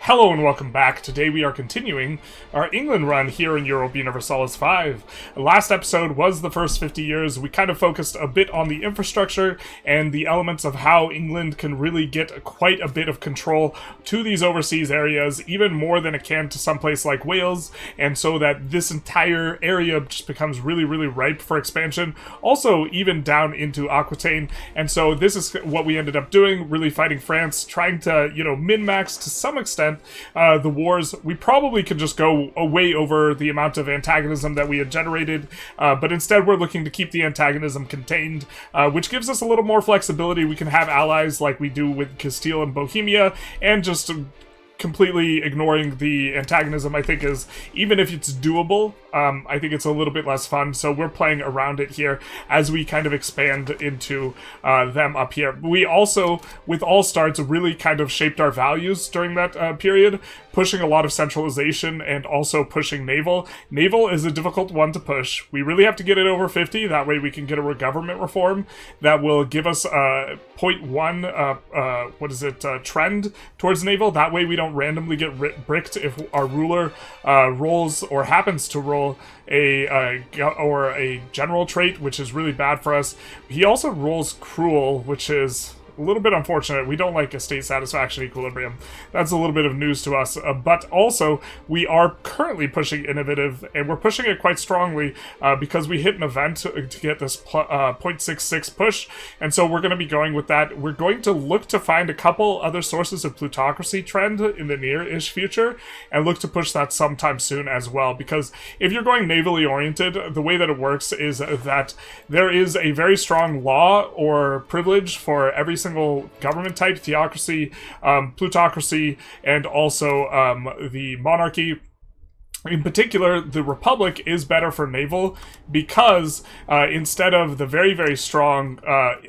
Hello and welcome back. Today we are continuing our England run here in Europa Universalis 5. Last episode was the first 50 years. We kind of focused a bit on the infrastructure and the elements of how England can really get quite a bit of control to these overseas areas, even more than it can to someplace like Wales, and so that this entire area just becomes really, really ripe for expansion, also even down into Aquitaine. And so this is what we ended up doing, really fighting France, trying to, min-max to some extent the wars. We probably could just go way over the amount of antagonism that we had generated, but instead we're looking to keep the antagonism contained, which gives us a little more flexibility. We can have allies like we do with Castile and Bohemia, and just completely ignoring the antagonism, I think, is, even if it's doable, I think it's a little bit less fun. So we're playing around it here as we kind of expand into them up here. We also, with all starts, really kind of shaped our values during that period, pushing a lot of centralization and also pushing naval. Naval is a difficult one to push. We really have to get it over 50. That way we can get a government reform that will give us a 0.1 trend towards naval. That way we don't randomly get bricked if our ruler rolls or happens to roll a general trait, which is really bad for us. He also rolls cruel, which is a little bit unfortunate. We don't like a state satisfaction equilibrium. That's a little bit of news to us. But also, we are currently pushing innovative, and we're pushing it quite strongly because we hit an event to get this 0.66 push, and so we're going to be going with that. We're going to look to find a couple other sources of plutocracy trend in the near-ish future, and look to push that sometime soon as well, because if you're going navally oriented, the way that it works is that there is a very strong law or privilege for every single government type: theocracy, plutocracy, and also the monarchy. In particular, the Republic is better for naval because instead of the very, very strong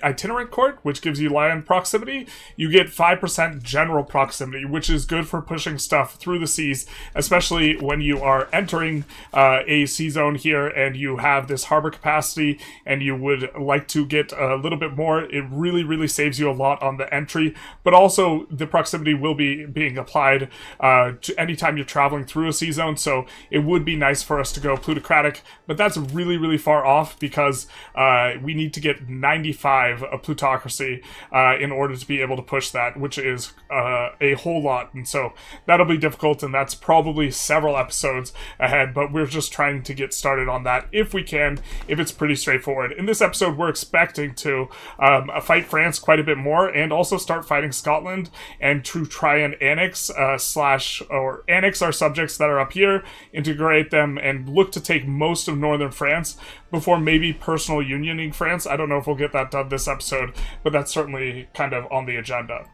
itinerant court, which gives you land proximity, you get 5% general proximity, which is good for pushing stuff through the seas, especially when you are entering a sea zone here and you have this harbor capacity and you would like to get a little bit more. It really, really saves you a lot on the entry, but also the proximity will be being applied to anytime you're traveling through a sea zone. So it would be nice for us to go plutocratic, but that's really, really far off because we need to get 95 of plutocracy in order to be able to push that, which is a whole lot. And so that'll be difficult, and that's probably several episodes ahead, but we're just trying to get started on that if we can, if it's pretty straightforward. In this episode, we're expecting to fight France quite a bit more, and also start fighting Scotland, and to try and annex annex our subjects that are up here, integrate them, and look to take most of northern France before maybe personal unioning France. I don't know if we'll get that done this episode, but that's certainly kind of on the agenda.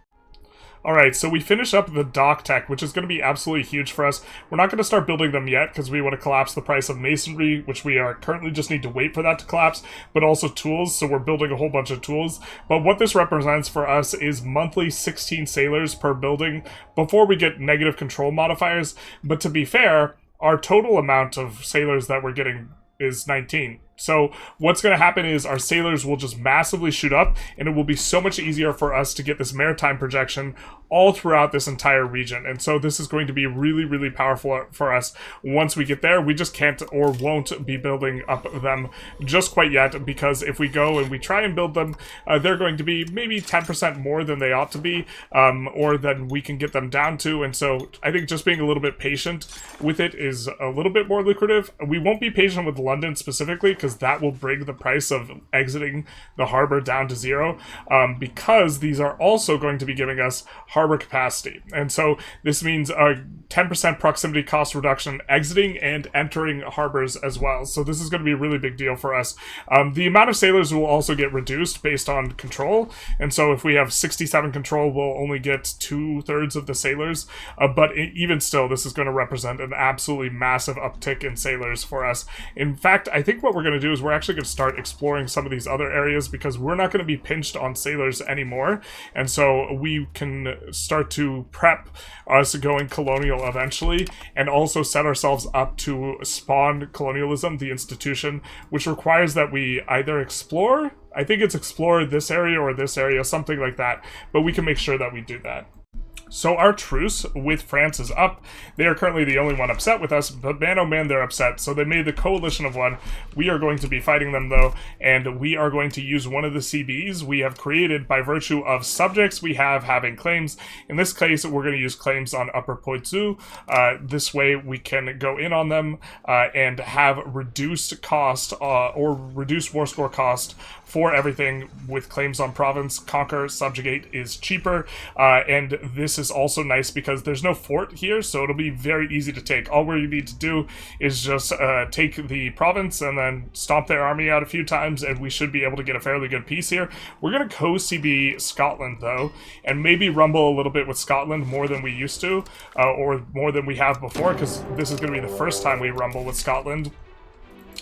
Alright, so we finish up the dock tech, which is going to be absolutely huge for us. We're not going to start building them yet because we want to collapse the price of masonry, which we are currently just need to wait for that to collapse, but also tools, so we're building a whole bunch of tools. But what this represents for us is monthly 16 sailors per building before we get negative control modifiers. But to be fair, our total amount of sailors that we're getting is 19. So what's going to happen is our sailors will just massively shoot up, and it will be so much easier for us to get this maritime projection all throughout this entire region. And so this is going to be really, really powerful for us once we get there. We just can't or won't be building up them just quite yet, because if we go and we try and build them, they're going to be maybe 10% more than they ought to be, or than we can get them down to. And so I think just being a little bit patient with it is a little bit more lucrative. We won't be patient with London specifically, because that will bring the price of exiting the harbor down to zero, because these are also going to be giving us harbor capacity. And so this means a 10% proximity cost reduction exiting and entering harbors as well. So this is going to be a really big deal for us. The amount of sailors will also get reduced based on control. And so if we have 67 control, we'll only get 2/3 of the sailors. But even still, this is going to represent an absolutely massive uptick in sailors for us. In fact, I think what we're going to do is we're actually going to start exploring some of these other areas, because we're not going to be pinched on sailors anymore. And so we can start to prep us going colonial eventually, and also set ourselves up to spawn colonialism, the institution, which requires that we either explore, I think it's explore this area or this area, something like that, but we can make sure that we do that. So our truce with France is up. They are currently the only one upset with us, but man oh man, they're upset. So they made the coalition of one. We are going to be fighting them though, and we are going to use one of the CBs we have created by virtue of subjects we have having claims. In this case, we're going to use claims on Upper Poitou. This way we can go in on them and have reduced cost or reduced war score cost for everything with claims on province. Conquer, subjugate is cheaper, and this is also nice because there's no fort here, so it'll be very easy to take. All we need to do is just take the province and then stomp their army out a few times, and we should be able to get a fairly good peace here. We're going to co-CB Scotland, though, and maybe rumble a little bit with Scotland more than we used to, or more than we have before, because this is going to be the first time we rumble with Scotland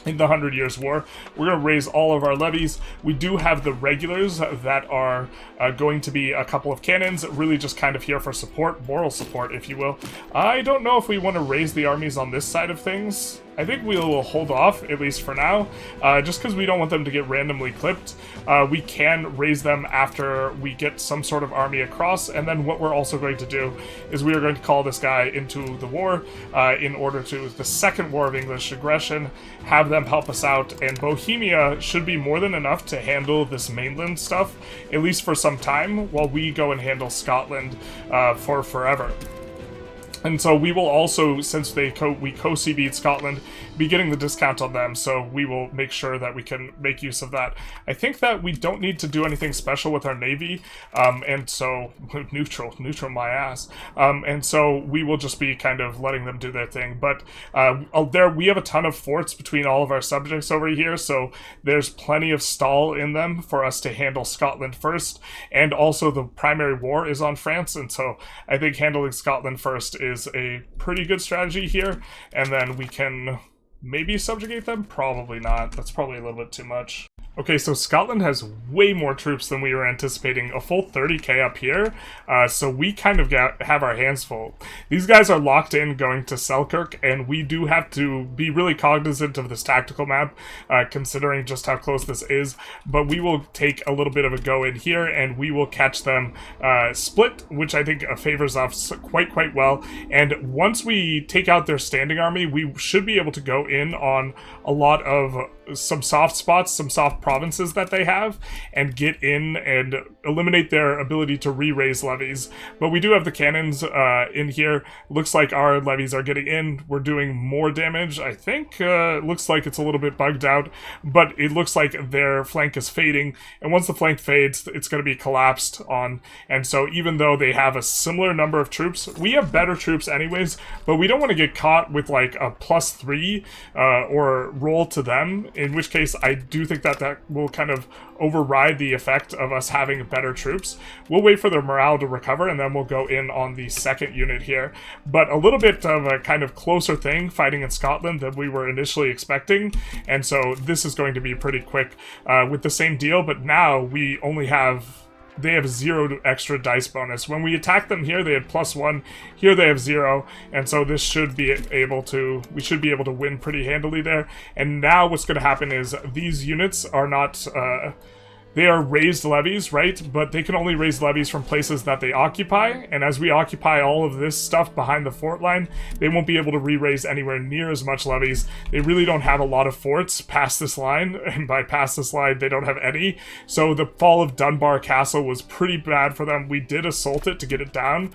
in the 100 Years' War. We're going to raise all of our levies. We do have the regulars that are going to be a couple of cannons, really just kind of here for support, moral support, if you will. I don't know if we want to raise the armies on this side of things. I think we will hold off, at least for now, just because we don't want them to get randomly clipped. We can raise them after we get some sort of army across, and then what we're also going to do is we are going to call this guy into the war in order to, the Second War of English Aggression, have them help us out, and Bohemia should be more than enough to handle this mainland stuff, at least for some time, while we go and handle Scotland for forever. And so we will also, since we co-CB'd Scotland, be getting the discount on them, so we will make sure that we can make use of that. I think that we don't need to do anything special with our navy, and so, neutral my ass, and so we will just be kind of letting them do their thing. But we have a ton of forts between all of our subjects over here, so there's plenty of stall in them for us to handle Scotland first, and also the primary war is on France, and so I think handling Scotland first is a pretty good strategy here, and then we can maybe subjugate them? Probably not. That's probably a little bit too much. Okay, so Scotland has way more troops than we were anticipating, a full 30k up here, so we kind of have our hands full. These guys are locked in going to Selkirk, and we do have to be really cognizant of this tactical map, considering just how close this is, but we will take a little bit of a go in here, and we will catch them split, which I think favors us quite well, and once we take out their standing army, we should be able to go in on a lot of some soft spots, some soft provinces that they have, and get in and eliminate their ability to re-raise levies. But we do have the cannons in here. Looks like our levies are getting in. We're doing more damage, I think. Looks like it's a little bit bugged out, but it looks like their flank is fading, and once the flank fades, it's going to be collapsed on. And so even though they have a similar number of troops, we have better troops anyways, but we don't want to get caught with like a +3 or roll to them, in which case I do think that will kind of override the effect of us having better troops. We'll wait for their morale to recover, and then we'll go in on the second unit here. But a little bit of a kind of closer thing fighting in Scotland than we were initially expecting, and so this is going to be pretty quick with the same deal, but now we only have... They have 0 extra dice bonus. When we attack them here, they had +1. Here they have 0, and so this should be able to... We should be able to win pretty handily there. And now what's going to happen is these units are not... They are raised levies, right? But they can only raise levies from places that they occupy, and as we occupy all of this stuff behind the fort line, they won't be able to re-raise anywhere near as much levies. They really don't have a lot of forts past this line, and by past this line, they don't have any. So the fall of Dunbar Castle was pretty bad for them. We did assault it to get it down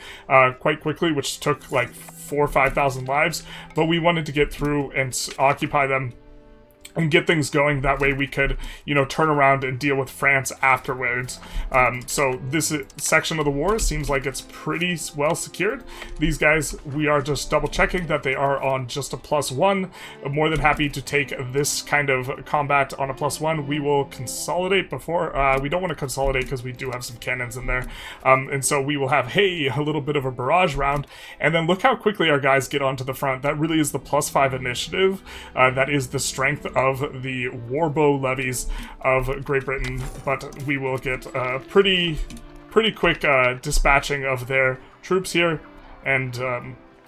quite quickly, which took like 4,000 or 5,000 lives, but we wanted to get through and occupy them and get things going. That way we could, you know, turn around and deal with France afterwards. So this section of the war seems like it's pretty well secured. These guys, we are just double checking that they are on just a +1. I'm more than happy to take this kind of combat on a +1. We will consolidate before, we don't want to consolidate because we do have some cannons in there. And so we will have, hey, a little bit of a barrage round. And then look how quickly our guys get onto the front. That really is the +5 initiative. That is the strength of the warbow levies of Great Britain, but we will get a pretty quick dispatching of their troops here, and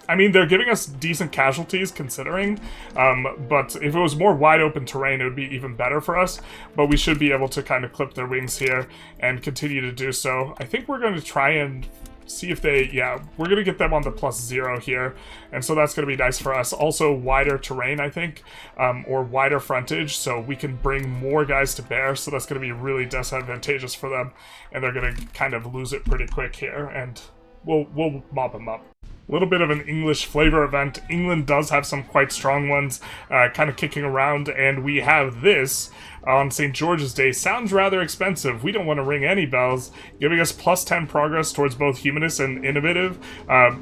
I mean, they're giving us decent casualties considering, but if it was more wide open terrain, it would be even better for us, but we should be able to kind of clip their wings here and continue to do so. I think we're going to try and see if they, yeah, we're going to get them on the +0 here, and so that's going to be nice for us. Also, wider terrain, I think, or wider frontage, so we can bring more guys to bear, so that's going to be really disadvantageous for them, and they're going to kind of lose it pretty quick here, and we'll mob them up. A little bit of an English flavor event. England does have some quite strong ones kind of kicking around, and we have this on St. George's Day. Sounds rather expensive. We don't want to ring any bells, giving us +10 progress towards both humanist and innovative.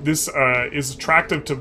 This is attractive to,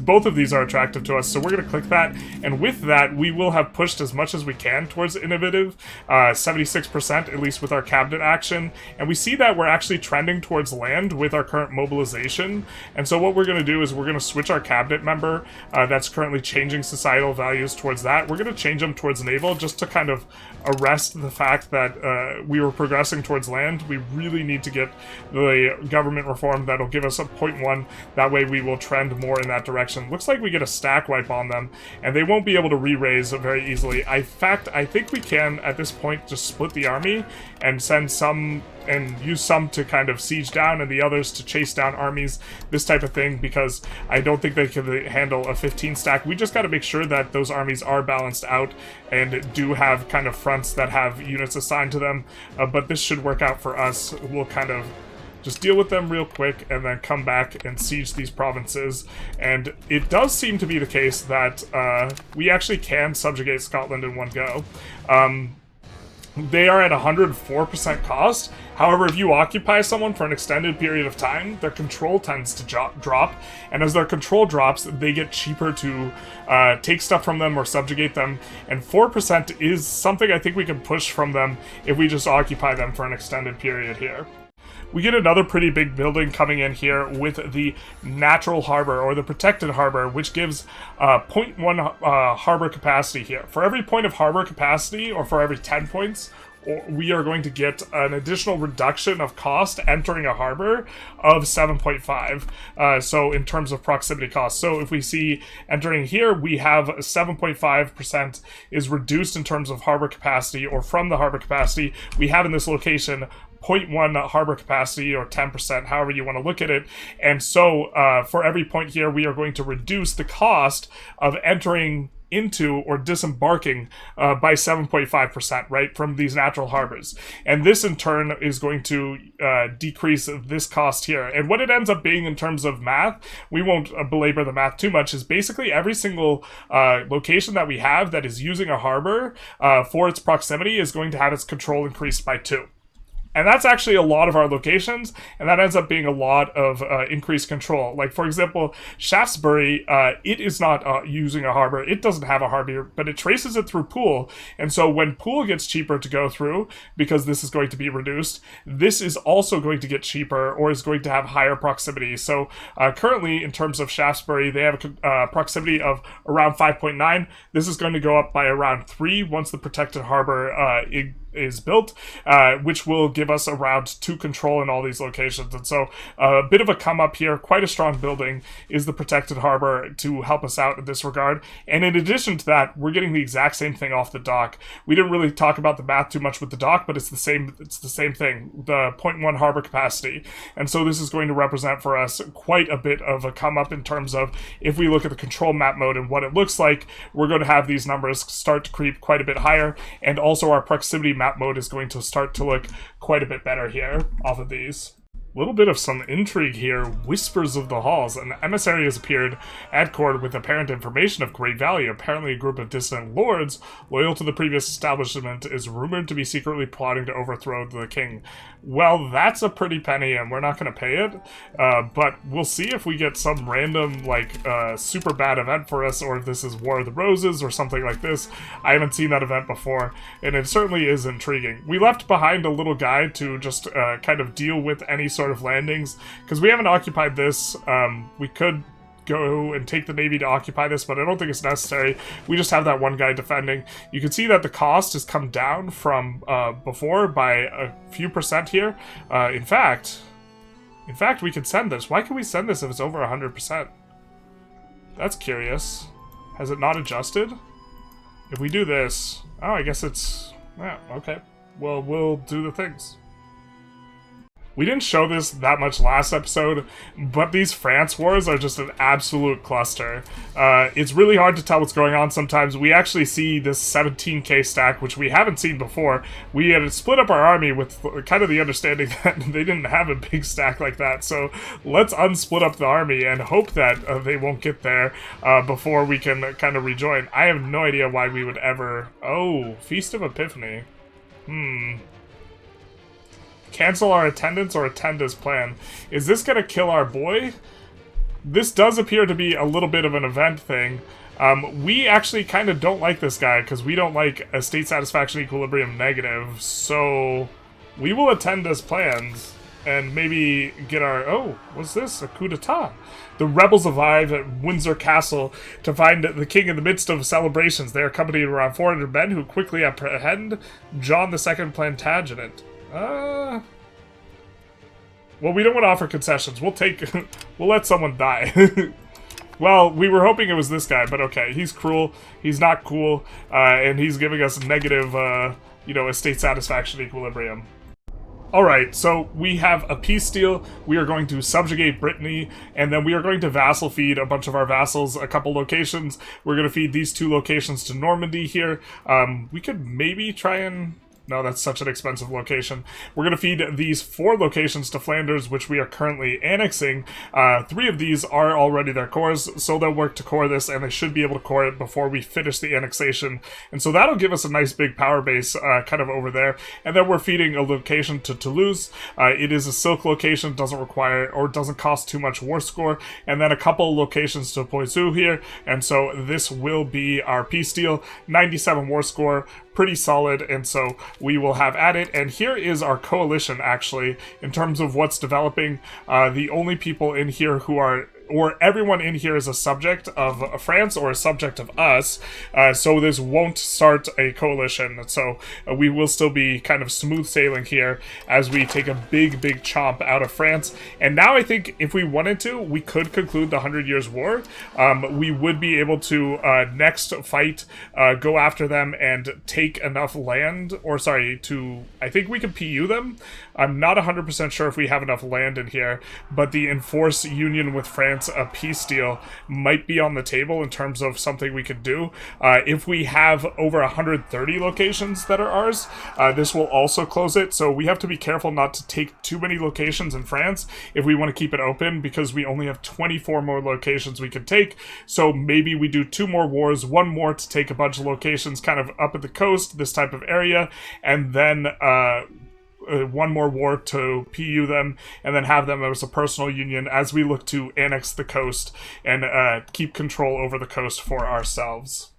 both of these are attractive to us, so we're going to click that, and with that, we will have pushed as much as we can towards innovative, 76%, at least with our cabinet action, and we see that we're actually trending towards land with our current mobilization, and so what we're going to do is we're going to switch our cabinet member that's currently changing societal values towards that. We're going to change them towards naval, just to kind of arrest the fact that we were progressing towards land. We really need to get the government reform that'll give us a 0.1. That way we will trend more in that direction. Looks like we get a stack wipe on them, and they won't be able to re-raise very easily. In fact, I think we can, at this point, just split the army and send some and use some to kind of siege down and the others to chase down armies, this type of thing, because I don't think they can handle a 15 stack. We just got to make sure that those armies are balanced out and do have kind of fronts that have units assigned to them, but this should work out for us. We'll kind of just deal with them real quick and then come back and siege these provinces. And it does seem to be the case that we actually can subjugate Scotland in one go. They are at 104% cost. However, if you occupy someone for an extended period of time, their control tends to drop, and as their control drops, they get cheaper to take stuff from them or subjugate them, and 4% is something I think we can push from them if we just occupy them for an extended period here. We get another pretty big building coming in here with the natural harbor, or the protected harbor, which gives 0.1 harbor capacity here. For every point of harbor capacity, or for every 10 points, we are going to get an additional reduction of cost entering a harbor of 7.5. So in terms of proximity cost. So if we see entering here, we have 7.5% is reduced in terms of harbor capacity, or from the harbor capacity. We have in this location 0.1 harbor capacity, or 10%, however you want to look at it. And so for every point here, we are going to reduce the cost of entering into or disembarking by 7.5%, right, from these natural harbors. And this in turn is going to decrease this cost here. And what it ends up being in terms of math, we won't belabor the math too much, is basically every single location that we have that is using a harbor for its proximity is going to have its control increased by 2. And that's actually a lot of our locations, and that ends up being a lot of increased control. Like, for example, Shaftesbury, it is not using a harbor. It doesn't have a harbor, but it traces it through Poole. And so when Poole gets cheaper to go through, because this is going to be reduced, this is also going to get cheaper, or is going to have higher proximity. So currently, in terms of Shaftesbury, they have a proximity of around 5.9. This is going to go up by around 3 once the protected harbor is built, which will give us around 2 control in all these locations. And so a bit of a come up here, quite a strong building is the protected harbor to help us out in this regard. And in addition to that, we're getting the exact same thing off the dock. We didn't really talk about the math too much with the dock, but it's the same thing, the 0.1 harbor capacity. And so this is going to represent for us quite a bit of a come up in terms of, if we look at the control map mode and what it looks like, we're going to have these numbers start to creep quite a bit higher, and also our proximity map mode is going to start to look quite a bit better here off of these. A little bit of some intrigue here. Whispers of the halls. An emissary has appeared at court with apparent information of great value. Apparently a group of dissident lords, loyal to the previous establishment, is rumored to be secretly plotting to overthrow the king. Well, that's a pretty penny, and we're not going to pay it. But we'll see if we get some random, like, super bad event for us, or if this is War of the Roses or something like this. I haven't seen that event before, and it certainly is intriguing. We left behind a little guide to just kind of deal with any sort of landings, because we haven't occupied this. We could go and take the Navy to occupy this, but I don't think it's necessary. We just have that one guy defending. You can see that the cost has come down from before by a few percent here. In fact, we can send this. Why can we send this if it's over 100%? That's curious. Has it not adjusted? If we do this... Oh, I guess it's... Yeah, okay. Well, we'll do the things. We didn't show this that much last episode, but these France wars are just an absolute cluster. It's really hard to tell what's going on sometimes. We actually see this 17k stack, which we haven't seen before. We had split up our army with kind of the understanding that they didn't have a big stack like that, so let's unsplit up the army and hope that they won't get there before we can kind of rejoin. I have no idea why we would ever... Oh, Feast of Epiphany. Cancel our attendance or attend as planned. Is this gonna kill our boy? This does appear to be a little bit of an event thing. We actually kind of don't like this guy because we don't like a state satisfaction equilibrium negative, so we will attend as planned and maybe get our... Oh, what's this? A coup d'etat. The rebels arrive at Windsor Castle to find the king in the midst of celebrations. They are accompanied around 400 men who quickly apprehend John II Plantagenet. Well, we don't want to offer concessions. We'll take... we'll let someone die. Well, we were hoping it was this guy, but okay. He's cruel. He's not cool. And he's giving us a negative, you know, estate satisfaction equilibrium. Alright, so we have a peace deal. We are going to subjugate Brittany, and then we are going to vassal feed a bunch of our vassals a couple locations. We're going to feed these 2 locations to Normandy here. We could maybe try and... No, that's such an expensive location. We're going to feed these 4 locations to Flanders, which we are currently annexing. 3 of these are already their cores, so they'll work to core this, and they should be able to core it before we finish the annexation. And so that'll give us a nice big power base kind of over there. And then we're feeding a location to Toulouse. It is a silk location, doesn't require or doesn't cost too much war score. And then a couple locations to Poitou here. And so this will be our peace deal. 97 war score. Pretty solid, and so we will have at it. And here is our coalition, actually, in terms of what's developing. The only people in here who are... or everyone in here is a subject of France or a subject of us, so this won't start a coalition. So we will still be kind of smooth sailing here as we take a big chomp out of France. And now I think if we wanted to, we could conclude the 100 Years' War. We would be able to next fight, go after them and take enough land, or sorry, to... I think we can PU them. I'm not 100% sure if we have enough land in here, but the enforce union with France, a peace deal, might be on the table in terms of something we could do. If we have over 130 locations that are ours, this will also close it, so we have to be careful not to take too many locations in France if we want to keep it open, because we only have 24 more locations we could take. So maybe we do 2 more wars, 1 more to take a bunch of locations kind of up at the coast, this type of area, and then 1 more war to PU them, and then have them as a personal union as we look to annex the coast and keep control over the coast for ourselves.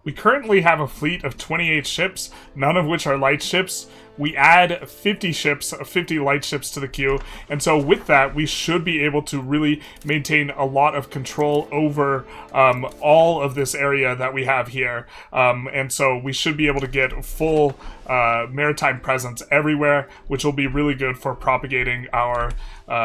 We currently have a fleet of 28 ships, none of which are light ships. We add 50 ships, 50 light ships to the queue, and so with that, we should be able to really maintain a lot of control over all of this area that we have here. And so we should be able to get full maritime presence everywhere, which will be really good for propagating our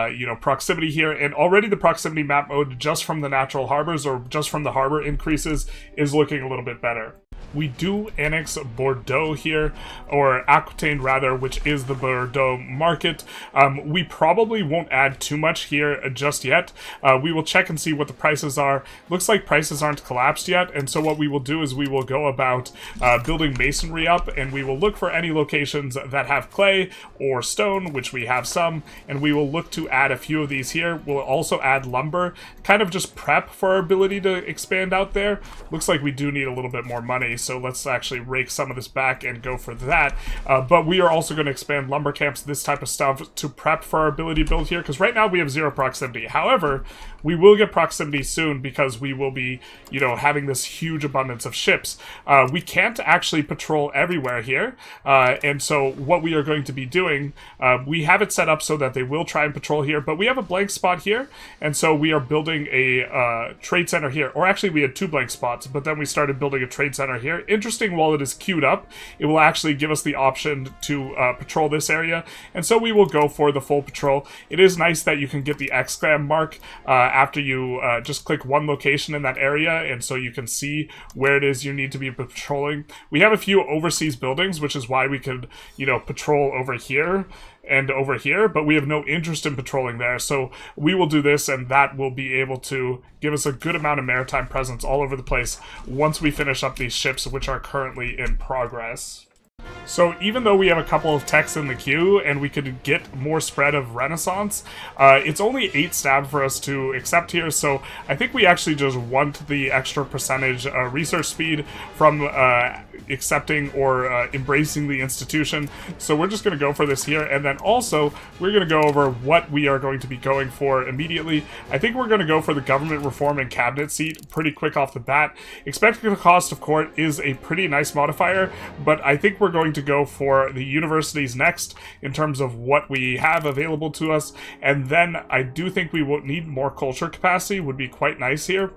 you know, proximity here. And already the proximity map mode, just from the natural harbors or just from the harbor increases, is looking a little bit better. We do annex Bordeaux here, or Aquitaine rather, which is the Bordeaux market. We probably won't add too much here just yet. We will check and see what the prices are. Looks like prices aren't collapsed yet, and so what we will do is we will go about building masonry up, and we will look for any locations that have clay or stone, which we have some, and we will look to add a few of these here. We'll also add lumber, kind of just prep for our ability to expand out there. Looks like we do need a little bit more money, so let's actually rake some of this back and go for that. But we are also going to expand lumber camps, this type of stuff, to prep for our ability to build here, because right now we have 0 proximity. However, we will get proximity soon because we will be, you know, having this huge abundance of ships. We can't actually patrol everywhere here, and so what we are going to be doing, we have it set up so that they will try and patrol here, but we have a blank spot here, and so we are building a trade center here. Or actually, we had 2 blank spots, but then we started building a trade center here. Interesting, while it is queued up, it will actually give us the option to patrol this area, and so we will go for the full patrol. It is nice that you can get the exclam mark after you just click 1 location in that area, and so you can see where it is you need to be patrolling. We have a few overseas buildings, which is why we could, you know, patrol over here. and over here, but we have no interest in patrolling there. So we will do this, and that will be able to give us a good amount of maritime presence all over the place once we finish up these ships, which are currently in progress. So even though we have a couple of techs in the queue and we could get more spread of Renaissance, it's only 8 stab for us to accept here, so I think we actually just want the extra percentage research speed from accepting or embracing the institution. So we're just going to go for this here, and then also we're going to go over what we are going to be going for immediately. I think we're going to go for the government reform and cabinet seat pretty quick off the bat. Expected cost of court is a pretty nice modifier, but I think we're going to go for the universities next in terms of what we have available to us, and then I do think we will need more culture capacity, would be quite nice here.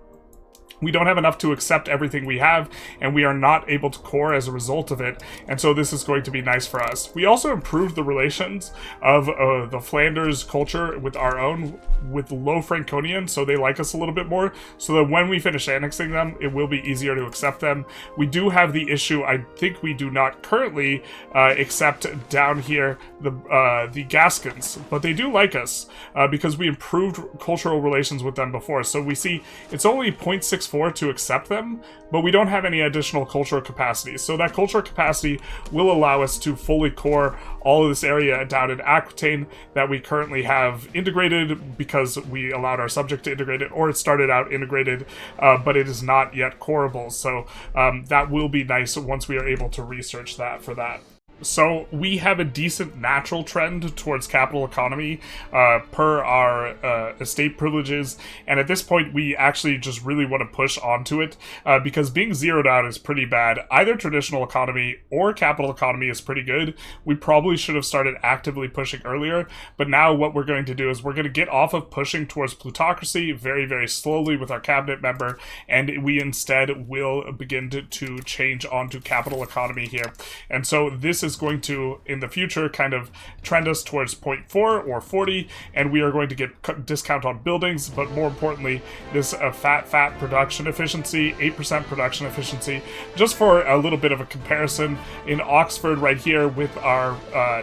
We don't have enough to accept everything we have, and we are not able to core as a result of it, and so this is going to be nice for us. We also improved the relations of the Flanders culture with our own, with Low Franconian, so they like us a little bit more, so that when we finish annexing them, it will be easier to accept them. We do have the issue, I think we do not currently accept down here the Gascons, but they do like us because we improved cultural relations with them before, so we see it's only 0.64 to accept them, but we don't have any additional cultural capacity. So that cultural capacity will allow us to fully core all of this area down in Aquitaine that we currently have integrated because we allowed our subject to integrate it, or it started out integrated, but it is not yet coreable. So that will be nice once we are able to research that for that. So we have a decent natural trend towards capital economy per our estate privileges, and at this point we actually just really want to push onto it because being zeroed out is pretty bad. Either traditional economy or capital economy is pretty good. We probably should have started actively pushing earlier, but now what we're going to do is we're going to get off of pushing towards plutocracy very, very slowly with our cabinet member, and we instead will begin to change onto capital economy here. And so this is going to, in the future, kind of trend us towards 0.4 or 40, and we are going to get discount on buildings, but more importantly, this fat production efficiency, 8% production efficiency. Just for a little bit of a comparison, in Oxford right here with our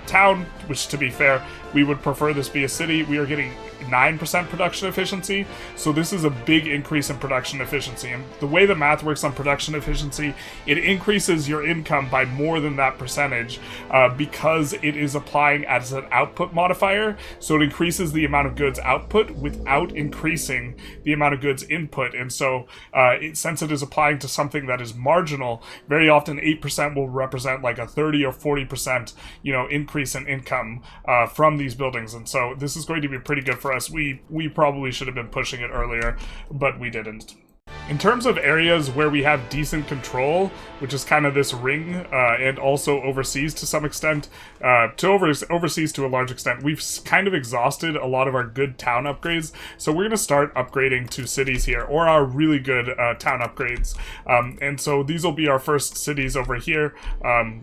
town, which to be fair, we would prefer this be a city, we are getting 9% production efficiency, so this is a big increase in production efficiency. And the way the math works on production efficiency, it increases your income by more than that percentage because it is applying as an output modifier, so it increases the amount of goods output without increasing the amount of goods input. And so since it is applying to something that is marginal, very often 8% will represent like a 30 or 40% increase in income from these buildings. And so this is going to be pretty good for us. We probably should have been pushing it earlier, but we didn't. In terms of areas where we have decent control, which is kind of this ring, and also overseas to some extent, overseas to a large extent, we've kind of exhausted a lot of our good town upgrades, so we're going to start upgrading to cities here, or our really good town upgrades. And so these will be our first cities over here.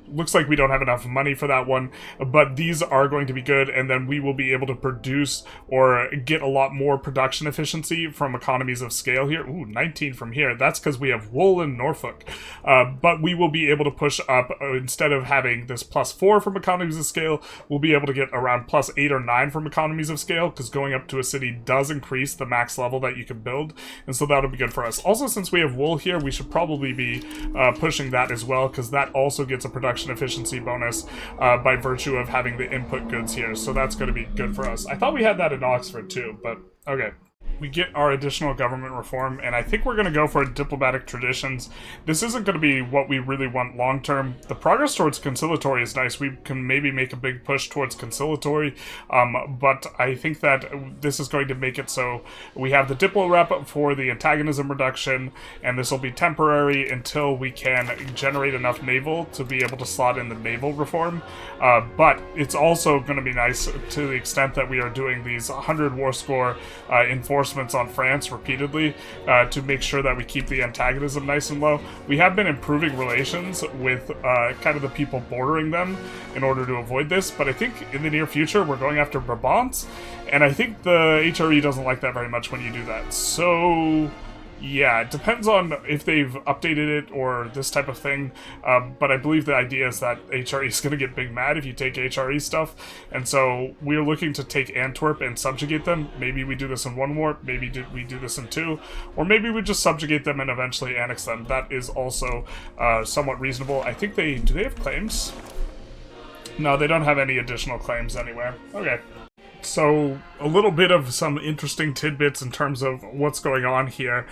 Looks like we don't have enough money for that one, but these are going to be good, and then we will be able to produce or get a lot more production efficiency from economies of scale here. Ooh, 19 from here. That's because we have wool in Norfolk. But we will be able to push up, instead of having this +4 from economies of scale, we'll be able to get around +8 or 9 from economies of scale, because going up to a city does increase the max level that you can build, and so that'll be good for us. Also, since we have wool here, we should probably be pushing that as well, because that also gets a production efficiency bonus by virtue of having the input goods here, so that's going to be good for us. I thought we had that in Oxford too, but okay. We get our additional government reform, and I think we're going to go for diplomatic traditions. This isn't going to be what we really want long-term. The progress towards conciliatory is nice. We can maybe make a big push towards conciliatory, but I think that this is going to make it so we have the diplo rep for the antagonism reduction, and this will be temporary until we can generate enough naval to be able to slot in the naval reform. But it's also going to be nice to the extent that we are doing these 100 war score enforcements on France repeatedly to make sure that we keep the antagonism nice and low. We have been improving relations with kind of the people bordering them in order to avoid this, but I think in the near future we're going after Brabant, and I think the HRE doesn't like that very much when you do that. So Yeah, it depends on if they've updated it or this type of thing, but I believe the idea is that HRE is going to get big mad if you take HRE stuff, and so we're looking to take Antwerp and subjugate them. Maybe we do this in one war, maybe we do this in two, or maybe we just subjugate them and eventually annex them. That is also somewhat reasonable. I think do they have claims? No, they don't have any additional claims anywhere. Okay. So, a little bit of some interesting tidbits in terms of what's going on here.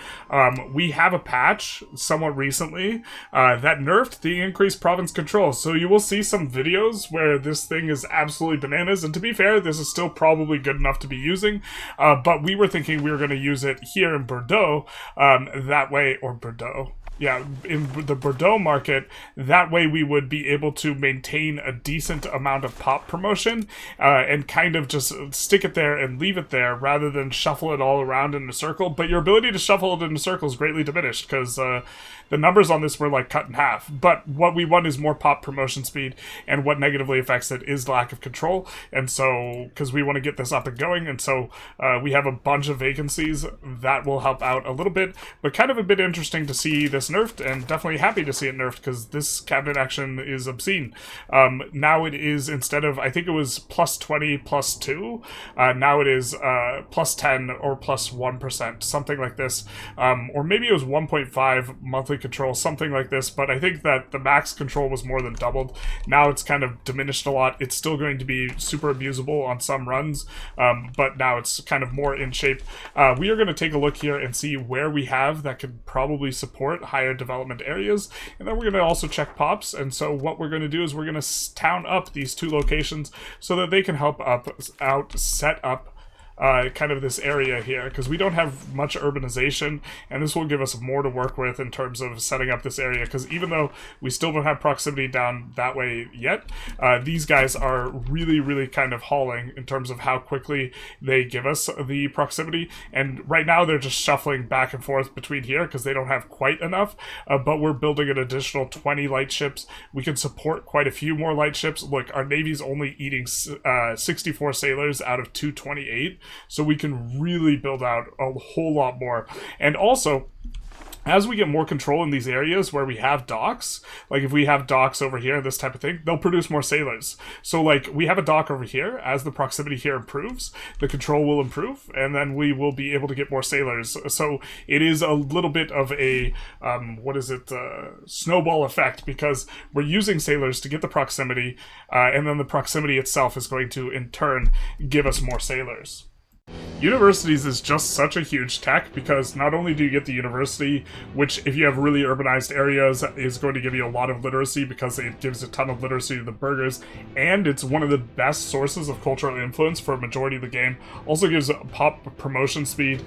We have a patch somewhat recently that nerfed the increased province control. So you will see some videos where this thing is absolutely bananas. And to be fair, this is still probably good enough to be using. But we were thinking we were going to use it here in Bordeaux that way, or Bordeaux. Yeah, in the Bordeaux market, that way we would be able to maintain a decent amount of pop promotion and kind of just stick it there and leave it there rather than shuffle it all around in a circle. But your ability to shuffle it in a circle is greatly diminished because the numbers on this were like cut in half. But what we want is more pop promotion speed, and what negatively affects it is lack of control. And so, because we want to get this up and going, and so we have a bunch of vacancies that will help out a little bit, but kind of a bit interesting to see this nerfed, and definitely happy to see it nerfed because this cabinet action is obscene. Now it is, instead of, I think it was plus 20 plus 2, now it is plus 10 or plus 1%, something like this. Or maybe it was 1.5 monthly control, something like this, but I think that the max control was more than doubled. Now it's kind of diminished a lot. It's still going to be super abusable on some runs, but now it's kind of more in shape. We are going to take a look here and see where we have that could probably support higher development areas, and then we're going to also check pops. And so what we're going to do is we're going to town up these two locations so that they can help set up kind of this area here, because we don't have much urbanization, and this will give us more to work with in terms of setting up this area, because even though we still don't have proximity down that way yet, these guys are really kind of hauling in terms of how quickly they give us the proximity. And right now they're just shuffling back and forth between here because they don't have quite enough, but we're building an additional 20 light ships. We can support quite a few more light ships. Look, our Navy's only eating 64 sailors out of 228, so we can really build out a whole lot more. And also, as we get more control in these areas where we have docks, like if we have docks over here, this type of thing, they'll produce more sailors. So like we have a dock over here, as the proximity here improves, the control will improve, and then we will be able to get more sailors. So it is a little bit of a, snowball effect, because we're using sailors to get the proximity, and then the proximity itself is going to, in turn, give us more sailors. Universities is just such a huge tech, because not only do you get the university, which if you have really urbanized areas is going to give you a lot of literacy because it gives a ton of literacy to the burghers, and it's one of the best sources of cultural influence for a majority of the game. Also gives pop promotion speed,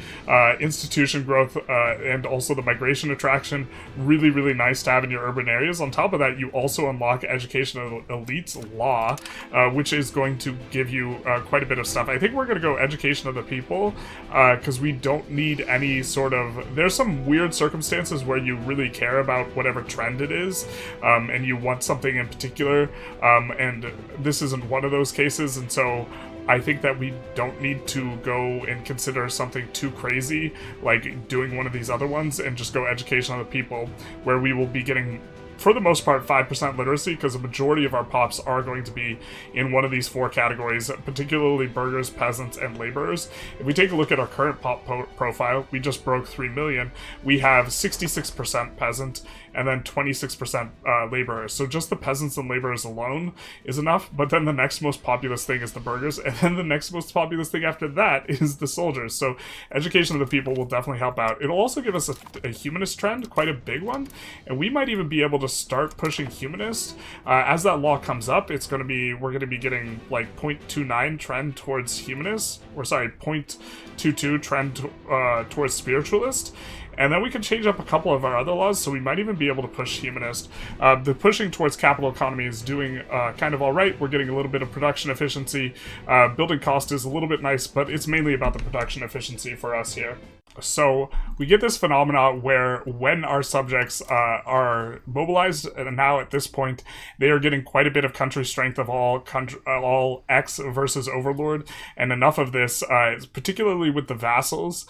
institution growth, and also the migration attraction. Really nice to have in your urban areas. On top of that, you also unlock education of elites law, which is going to give you quite a bit of stuff. I think we're going to go education of the people, because we don't need any sort of... There's some weird circumstances where you really care about whatever trend it is, and you want something in particular, and this isn't one of those cases, and so I think that we don't need to go and consider something too crazy, like doing one of these other ones, and just go education of the people, where we will be getting, for the most part, 5% literacy, because the majority of our pops are going to be in one of these four categories, particularly burghers, peasants, and laborers. If we take a look at our current pop profile, we just broke 3 million. We have 66% peasant, and then 26% laborers. So just the peasants and laborers alone is enough, but then the next most populous thing is the burghers, and then the next most populous thing after that is the soldiers. So education of the people will definitely help out. It'll also give us a humanist trend, quite a big one, and we might even be able to start pushing humanist. As that law comes up, we're going to be getting like 0.29 trend towards humanist, or sorry, 0.22 trend towards spiritualist. And then we can change up a couple of our other laws, so we might even be able to push humanist. The pushing towards capital economy is doing kind of alright. We're getting a little bit of production efficiency. Building cost is a little bit nice, but it's mainly about the production efficiency for us here. So we get this phenomena where when our subjects are mobilized, and now at this point they are getting quite a bit of country strength of all X versus Overlord, and enough of this, particularly with the vassals,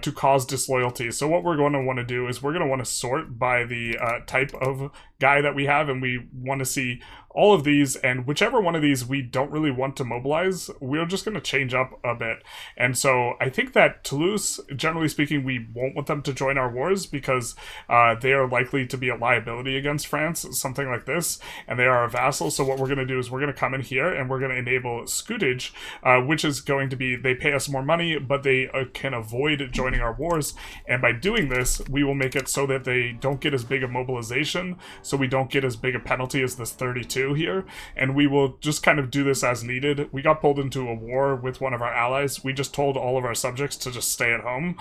to cause disloyalty. So what we're going to want to do is we're going to want to sort by the type of guy that we have, and we want to see all of these, and whichever one of these we don't really want to mobilize, we're just going to change up a bit. And so I think that Toulouse, generally speaking, we won't want them to join our wars because they are likely to be a liability against France, something like this, and they are a vassal. So what we're going to do is we're going to come in here and we're going to enable scutage, which is going to be, they pay us more money, but they can avoid joining our wars. And by doing this, we will make it so that they don't get as big a mobilization, so we don't get as big a penalty as this 32 here, and we will just kind of do this as needed. We got pulled into a war with one of our allies. We just told all of our subjects to just stay at home,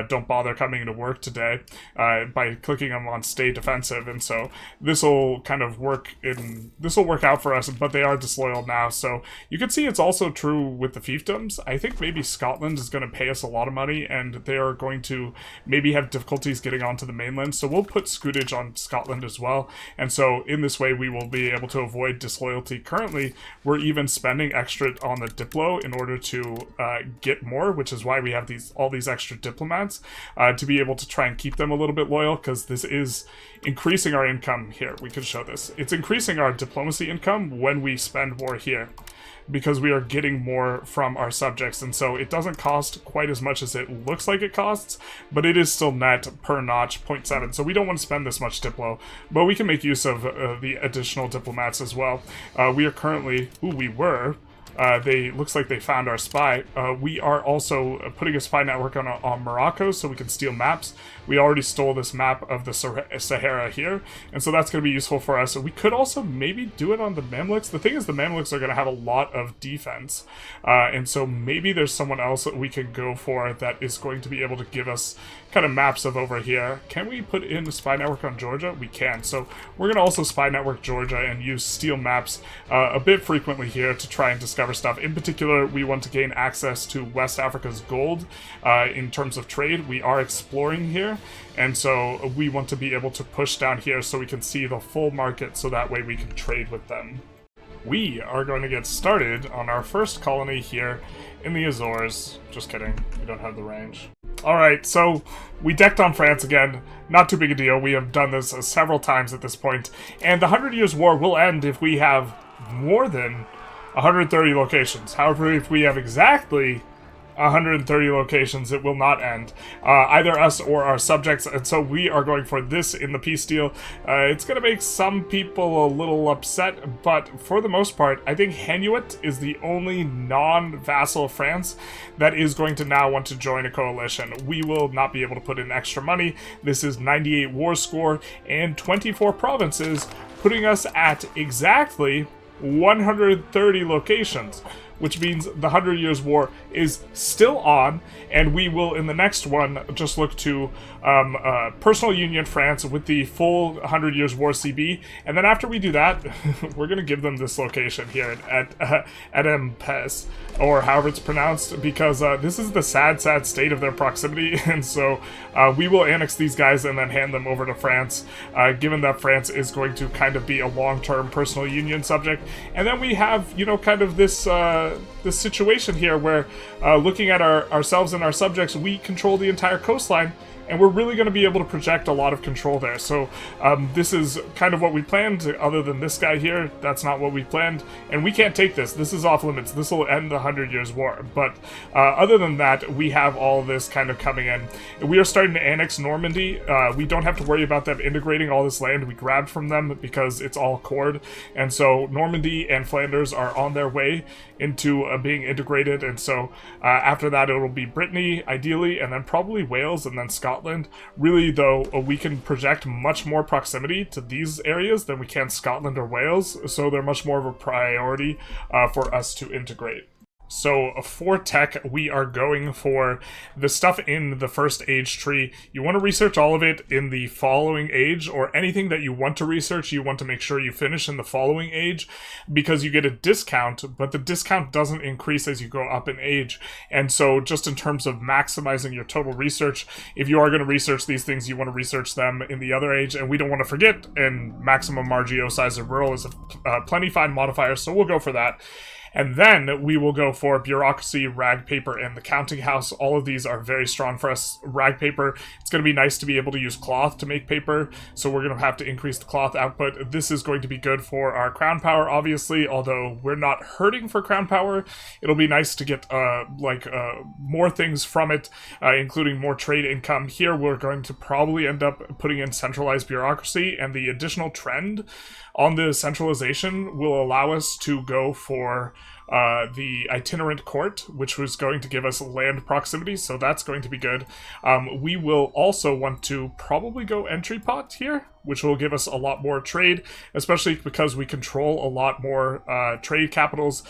don't bother coming to work today, by clicking them on stay defensive, and so this will kind of work out for us, but they are disloyal now. So you can see it's also true with the fiefdoms. I think maybe Scotland is going to pay us a lot of money, and they are going to maybe have difficulties getting onto the mainland, so we'll put scutage on Scotland as well, and so in this way we will be able to avoid disloyalty. Currently, we're even spending extra on the Diplo in order to get more, which is why we have all these extra diplomats, to be able to try and keep them a little bit loyal, because this is increasing our income here. We can show this. It's increasing our diplomacy income when we spend more here, because we are getting more from our subjects, and so it doesn't cost quite as much as it looks like it costs, but it is still net per notch 0.7, so we don't want to spend this much Diplo, but we can make use of the additional diplomats as well. We are currently, looks like they found our spy. We are also putting a spy network on Morocco so we can steal maps. We already stole this map of the Sahara here, and so that's going to be useful for us. We could also maybe do it on the Mamluks. The thing is, the Mamluks are going to have a lot of defense, and so maybe there's someone else that we can go for that is going to be able to give us kind of maps of over here. Can we put in a spy network on Georgia? We can. So we're going to also spy network Georgia and use steal maps a bit frequently here to try and discover stuff. In particular, we want to gain access to West Africa's gold in terms of trade. We are exploring here, and so we want to be able to push down here so we can see the full market, so that way we can trade with them. We are going to get started on our first colony here in the Azores. Just kidding, we don't have the range. Alright, so we decked on France again. Not too big a deal. We have done this several times at this point. And the 100 Years' War will end if we have more than 130 locations. However, if we have exactly 130 locations, it will not end. Either us or our subjects, and so we are going for this in the peace deal. It's going to make some people a little upset, but for the most part, I think Hainaut is the only non-vassal France that is going to now want to join a coalition. We will not be able to put in extra money. This is 98 war score and 24 provinces, putting us at exactly 130 locations, which means the 100 Years' War is still on, and we will, in the next one, just look to personal union France with the full 100 Years' War CB, and then after we do that, we're going to give them this location here at Mpes, or however it's pronounced, because this is the sad state of their proximity, and so we will annex these guys and then hand them over to France, given that France is going to kind of be a long-term personal union subject. And then we have, you know, kind of this situation here where, looking at ourselves and our subjects, we control the entire coastline, and we're really going to be able to project a lot of control there. So this is kind of what we planned. Other than this guy here, that's not what we planned, and we can't take this. This is off limits. This will end the 100 Years' War. But other than that, we have all this kind of coming in. We are starting to annex Normandy. We don't have to worry about them integrating all this land we grabbed from them because it's all cord. And so Normandy and Flanders are on their way into being integrated. And so after that, it will be Brittany, ideally, and then probably Wales, and then Scotland. Really, though, we can project much more proximity to these areas than we can Scotland or Wales, so they're much more of a priority for us to integrate. So for tech, we are going for the stuff in the first age tree. You want to research all of it in the following age, or anything that you want to research, you want to make sure you finish in the following age, because you get a discount, but the discount doesn't increase as you go up in age. And so just in terms of maximizing your total research, if you are going to research these things, you want to research them in the other age. And we don't want to forget, and maximum RGO size of rural is a plenty fine modifier, so we'll go for that. And then we will go for bureaucracy, rag paper, and the counting house. All of these are very strong for us. Rag paper, it's going to be nice to be able to use cloth to make paper, so we're going to have to increase the cloth output. This is going to be good for our crown power, obviously, although we're not hurting for crown power. It'll be nice to get more things from it, including more trade income. Here we're going to probably end up putting in centralized bureaucracy, and the additional trend on the centralization will allow us to go for the itinerant court, which was going to give us land proximity, so that's going to be good. We will also want to probably go entry pot here, which will give us a lot more trade, especially because we control a lot more trade capitals.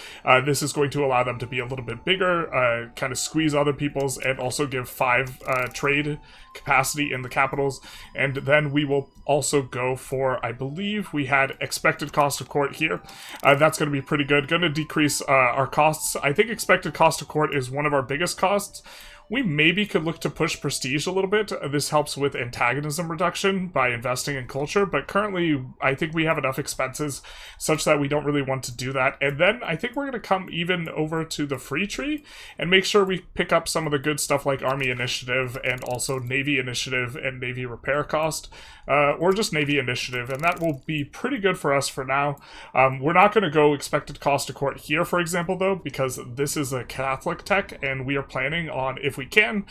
This is going to allow them to be a little bit bigger, kind of squeeze other people's, and also give 5 trade capacity in the capitals. And then we will also go for, I believe we had expected cost of court here. That's going to be pretty good. Going to decrease our costs. I think expected cost of court is one of our biggest costs. We maybe could look to push prestige a little bit. This helps with antagonism reduction by investing in culture, but currently I think we have enough expenses such that we don't really want to do that. And then I think we're going to come even over to the free tree and make sure we pick up some of the good stuff like Army Initiative and also Navy Initiative and Navy Repair Cost, or just Navy Initiative, and that will be pretty good for us for now. We're not going to go expected cost of court here, for example, though, because this is a Catholic tech, and we are planning on, if we can,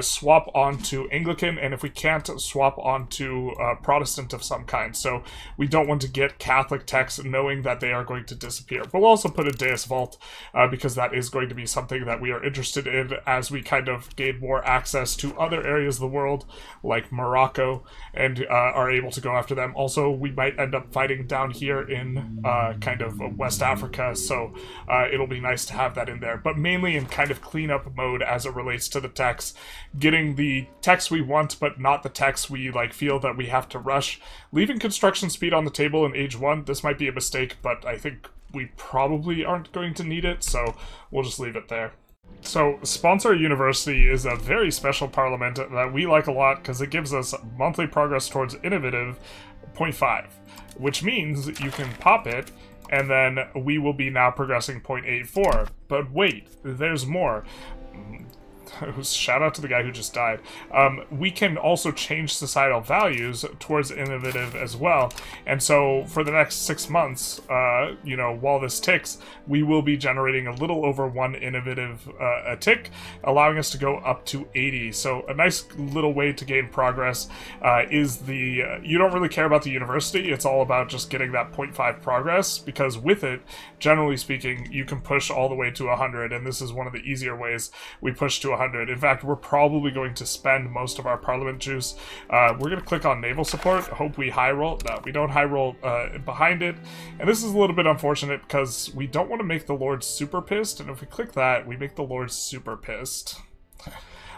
swap onto Anglican, and if we can't, swap onto Protestant of some kind. So we don't want to get Catholic techs knowing that they are going to disappear. We'll also put a Deus Vault, because that is going to be something that we are interested in as we kind of gain more access to other areas of the world, like Morocco, and are able to go after them. Also, we might end up fighting down here in kind of West Africa, so it'll be nice to have that in there, but mainly in kind of cleanup mode as it relates to the techs, getting the techs we want but not the techs we feel that we have to rush. Leaving construction speed on the table in age 1, this might be a mistake, but I think we probably aren't going to need it, so we'll just leave it there. So, Sponsor University is a very special parliament that we like a lot because it gives us monthly progress towards innovative 0.5, which means you can pop it, and then we will be now progressing 0.84. But wait, there's more. Shout out to the guy who just died. We can also change societal values towards innovative as well. And so for the next 6 months, while this ticks, we will be generating a little over 1 innovative a tick, allowing us to go up to 80. So a nice little way to gain progress is you don't really care about the university. It's all about just getting that 0.5 progress, because with it, generally speaking, you can push all the way to 100. And this is one of the easier ways we push to 100. In fact, we're probably going to spend most of our parliament juice. We're going to click on naval support. Hope we high roll. No, we don't high roll behind it. And this is a little bit unfortunate because we don't want to make the Lords super pissed. And if we click that, we make the Lords super pissed.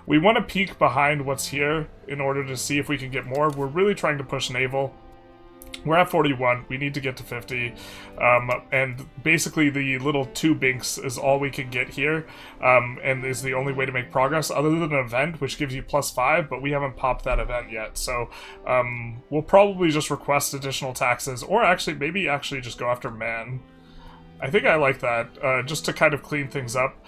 We want to peek behind what's here in order to see if we can get more. We're really trying to push naval. We're at 41, we need to get to 50, and basically the little 2 binks is all we can get here, and is the only way to make progress, other than an event, which gives you +5, but we haven't popped that event yet, so we'll probably just request additional taxes, or maybe just go after man. I think I like that, just to kind of clean things up.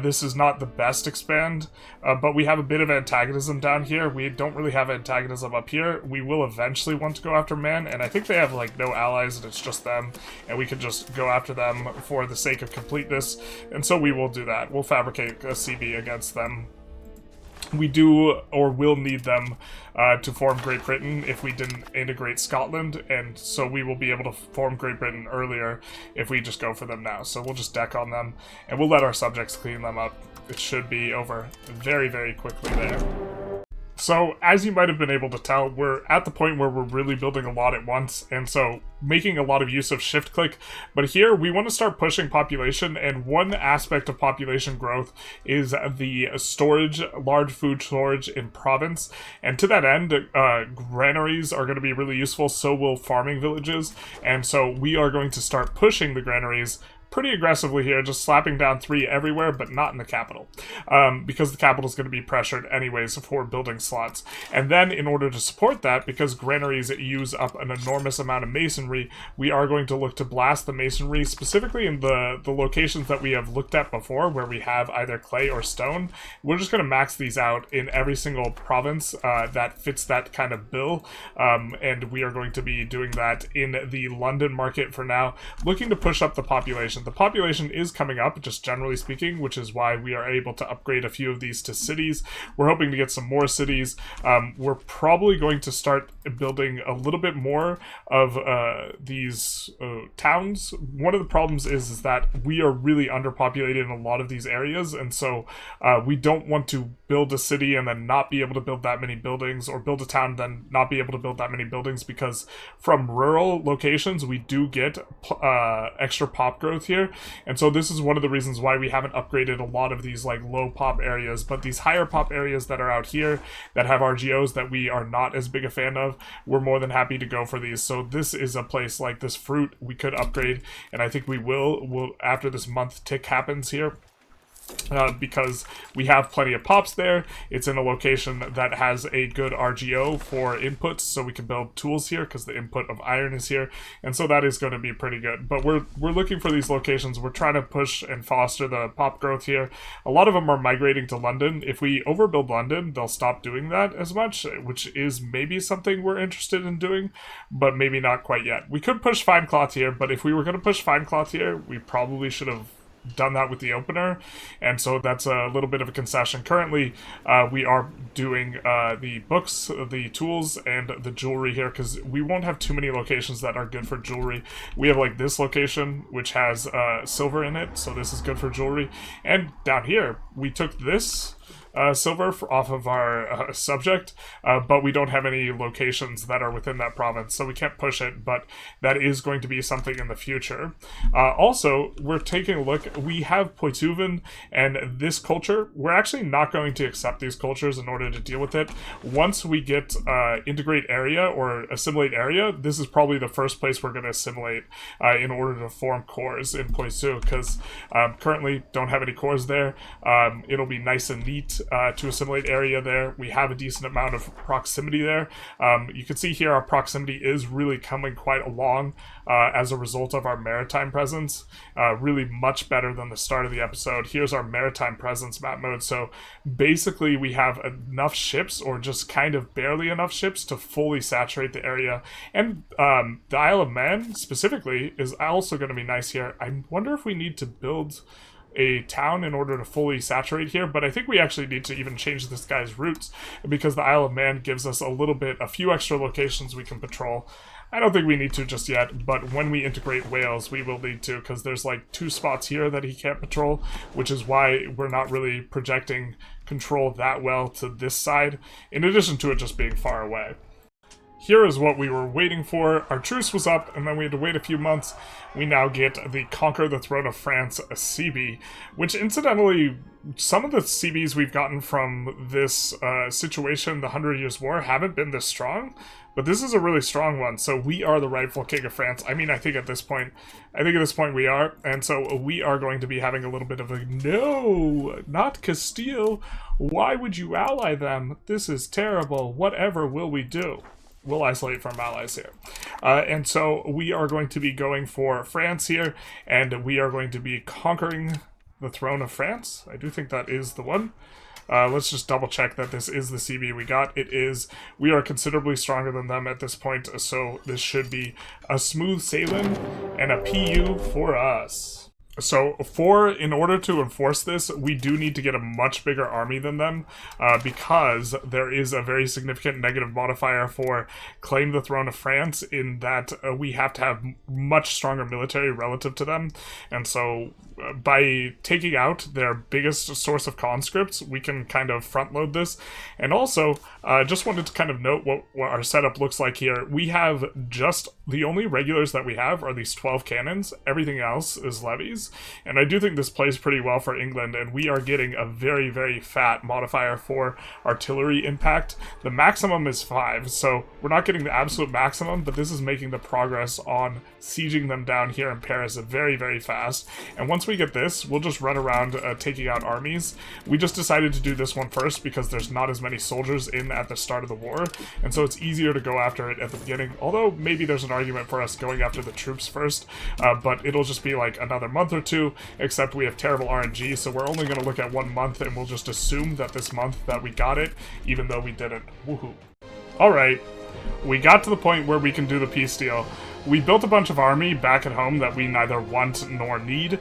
This is not the best expand, but we have a bit of antagonism down here. We don't really have antagonism up here. We will eventually want to go after man, and I think they have no allies and it's just them, and we can just go after them for the sake of completeness, and so we will do that. We'll fabricate a CB against them. We do or will need them to form Great Britain if we didn't integrate Scotland, and so we will be able to form Great Britain earlier if we just go for them now. So we'll just deck on them, and we'll let our subjects clean them up. It should be over very, very quickly there. So, as you might have been able to tell, we're at the point where we're really building a lot at once, and so making a lot of use of shift click. But here, we want to start pushing population, and one aspect of population growth is the storage, large food storage in province. And to that end, granaries are going to be really useful, so will farming villages. And so we are going to start pushing the granaries pretty aggressively here, just slapping down 3 everywhere, but not in the capital, because the capital is going to be pressured anyways for building slots. And then in order to support that, because granaries use up an enormous amount of masonry, we are going to look to blast the masonry, specifically in the locations that we have looked at before, where we have either clay or stone. We're just going to max these out in every single province that fits that kind of bill, and we are going to be doing that in the London market for now, looking to push up the population. The population is coming up, just generally speaking, which is why we are able to upgrade a few of these to cities. We're hoping to get some more cities. We're probably going to start building a little bit more of these towns. One of the problems is that we are really underpopulated in a lot of these areas, and so we don't want to build a city and then not be able to build that many buildings, or build a town and then not be able to build that many buildings, because from rural locations we do get extra pop growth here, and so this is one of the reasons why we haven't upgraded a lot of these like low pop areas. But these higher pop areas that are out here that have RGOs that we are not as big a fan of, we're more than happy to go for these. So this is a place like this fruit we could upgrade, and I think we will after this month tick happens here. Because we have plenty of pops there. It's in a location that has a good RGO for inputs, so we can build tools here because the input of iron is here, and so that is going to be pretty good. But we're looking for these locations. We're trying to push and foster the pop growth here. A lot of them are migrating to London. If we overbuild London, they'll stop doing that as much, which is maybe something we're interested in doing, but maybe not quite yet. We could push fine cloth here, but if we were going to push fine cloth here, we probably should have done that with the opener, and so that's a little bit of a concession. Currently we are doing the books, the tools, and the jewelry here, because we won't have too many locations that are good for jewelry. We have like this location which has silver in it, so this is good for jewelry. And down here we took this silver off of our subject, but we don't have any locations that are within that province, so we can't push it, but that is going to be something in the future. Also, we're taking a look. We have Poitouvan and this culture. We're actually not going to accept these cultures in order to deal with it. Once we get integrate area or assimilate area, this is probably the first place we're going to assimilate in order to form cores in Poitou, because currently don't have any cores there. It'll be nice and neat to assimilate area there. We have a decent amount of proximity there. You can see here our proximity is really coming quite along as a result of our maritime presence. Really much better than the start of the episode. Here's our maritime presence map mode. So basically we have enough ships, or just kind of barely enough ships, to fully saturate the area. And the Isle of Man specifically is also going to be nice here. I wonder if we need to build a town in order to fully saturate here, but I think we actually need to even change this guy's routes, because the Isle of Man gives us a few extra locations we can patrol. I don't think we need to just yet, but when we integrate Wales, we will need to, because there's like 2 spots here that he can't patrol, which is why we're not really projecting control that well to this side, in addition to it just being far away. Here is what we were waiting for. Our truce was up, and then we had to wait a few months. We now get the Conquer the Throne of France CB, which incidentally, some of the CBs we've gotten from this situation, the 100 Years' War, haven't been this strong, but this is a really strong one. So we are the rightful king of France. I mean, I think at this point we are, and so we are going to be having a little bit of a, no, not Castile. Why would you ally them? This is terrible. Whatever will we do? We'll isolate from allies here. And so we are going to be going for France here, and we are going to be conquering the throne of France. I do think that is the one. Let's just double check that this is the CB we got. It is. We are considerably stronger than them at this point, so this should be a smooth sailing and a PU for us. So in order to enforce this, we do need to get a much bigger army than them, because there is a very significant negative modifier for claim the throne of France in that we have to have much stronger military relative to them. And so by taking out their biggest source of conscripts, we can kind of front load this. And also, just wanted to kind of note what our setup looks like here. We have just the only regulars that we have are these 12 cannons. Everything else is levies. And I do think this plays pretty well for England, and we are getting a very, very fat modifier for artillery impact. The maximum is 5, so we're not getting the absolute maximum, but this is making the progress on sieging them down here in Paris very, very fast. And once we get this, we'll just run around taking out armies. We just decided to do this one first because there's not as many soldiers in at the start of the war, and so it's easier to go after it at the beginning, although maybe there's an argument for us going after the troops first, but it'll just be like another month or two, except we have terrible RNG, so we're only going to look at 1 month, and we'll just assume that this month that we got it, even though we didn't. Woohoo. Alright, we got to the point where we can do the peace deal. We built a bunch of army back at home that we neither want nor need,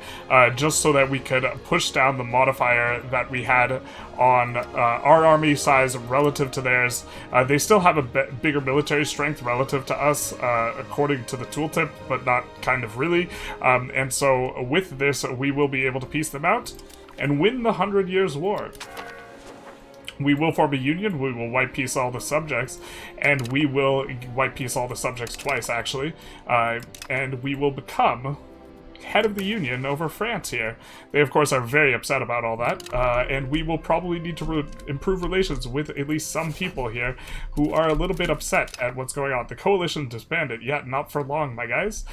just so that we could push down the modifier that we had on our army size relative to theirs. They still have a bigger military strength relative to us, according to the tooltip, but not kind of really. And so with this, we will be able to piece them out and win the 100 Years' War. We will form a union, we will white peace all the subjects, and we will white peace all the subjects twice, actually, and we will become head of the union over France here. They, of course, are very upset about all that, and we will probably need to improve relations with at least some people here who are a little bit upset at what's going on. The coalition disbanded, yet not for long, my guys.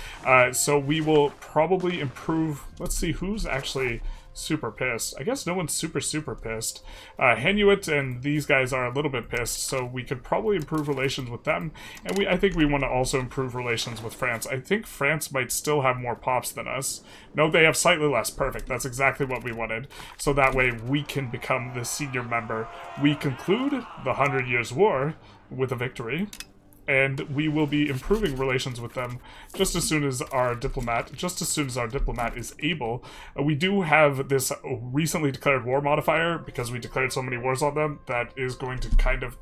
So we will probably improve. Let's see who's actually super pissed. I guess no one's super pissed. Henuit and these guys are a little bit pissed, so we could probably improve relations with them, and I think we want to also improve relations with France. I think France might still have more pops than us. No, they have slightly less. Perfect. That's exactly what we wanted. So that way we can become the senior member. We conclude the 100 Years' War with a victory, and we will be improving relations with them just as soon as our diplomat is able. We do have this recently declared war modifier because we declared so many wars on them that is going to kind of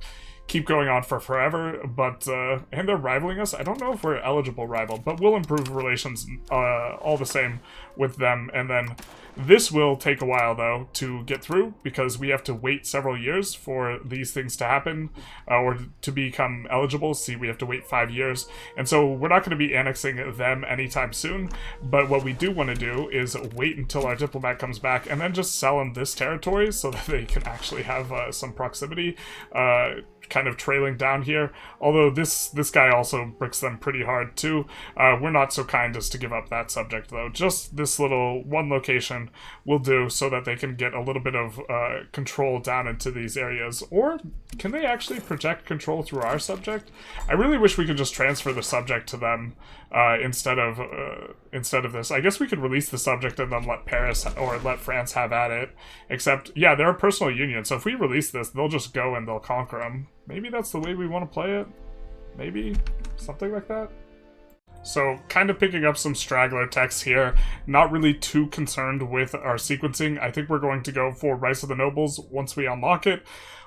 keep going on for forever, but and they're rivaling us. I don't know if we're eligible rival, but we'll improve relations all the same with them. And then this will take a while, though, to get through, because we have to wait several years for these things to happen, or to become eligible. See, we have to wait 5 years, and so we're not going to be annexing them anytime soon, but what we do want to do is wait until our diplomat comes back, and then just sell them this territory so that they can actually have some proximity, kind of trailing down here, although this guy also bricks them pretty hard too. We're not so kind as to give up that subject, though. Just this little one location will do so that they can get a little bit of control down into these areas. Or can they actually project control through our subject? I really wish we could just transfer the subject to them instead of this. I guess we could release the subject and then let Paris or let France have at it, except yeah, they're a personal union, so if we release this, they'll just go and they'll conquer them. Maybe that's the way we want to play it. Maybe something like that. So, kind of picking up some straggler text here, not really too concerned with our sequencing. I think we're going to go for Rice of the Nobles once we unlock it.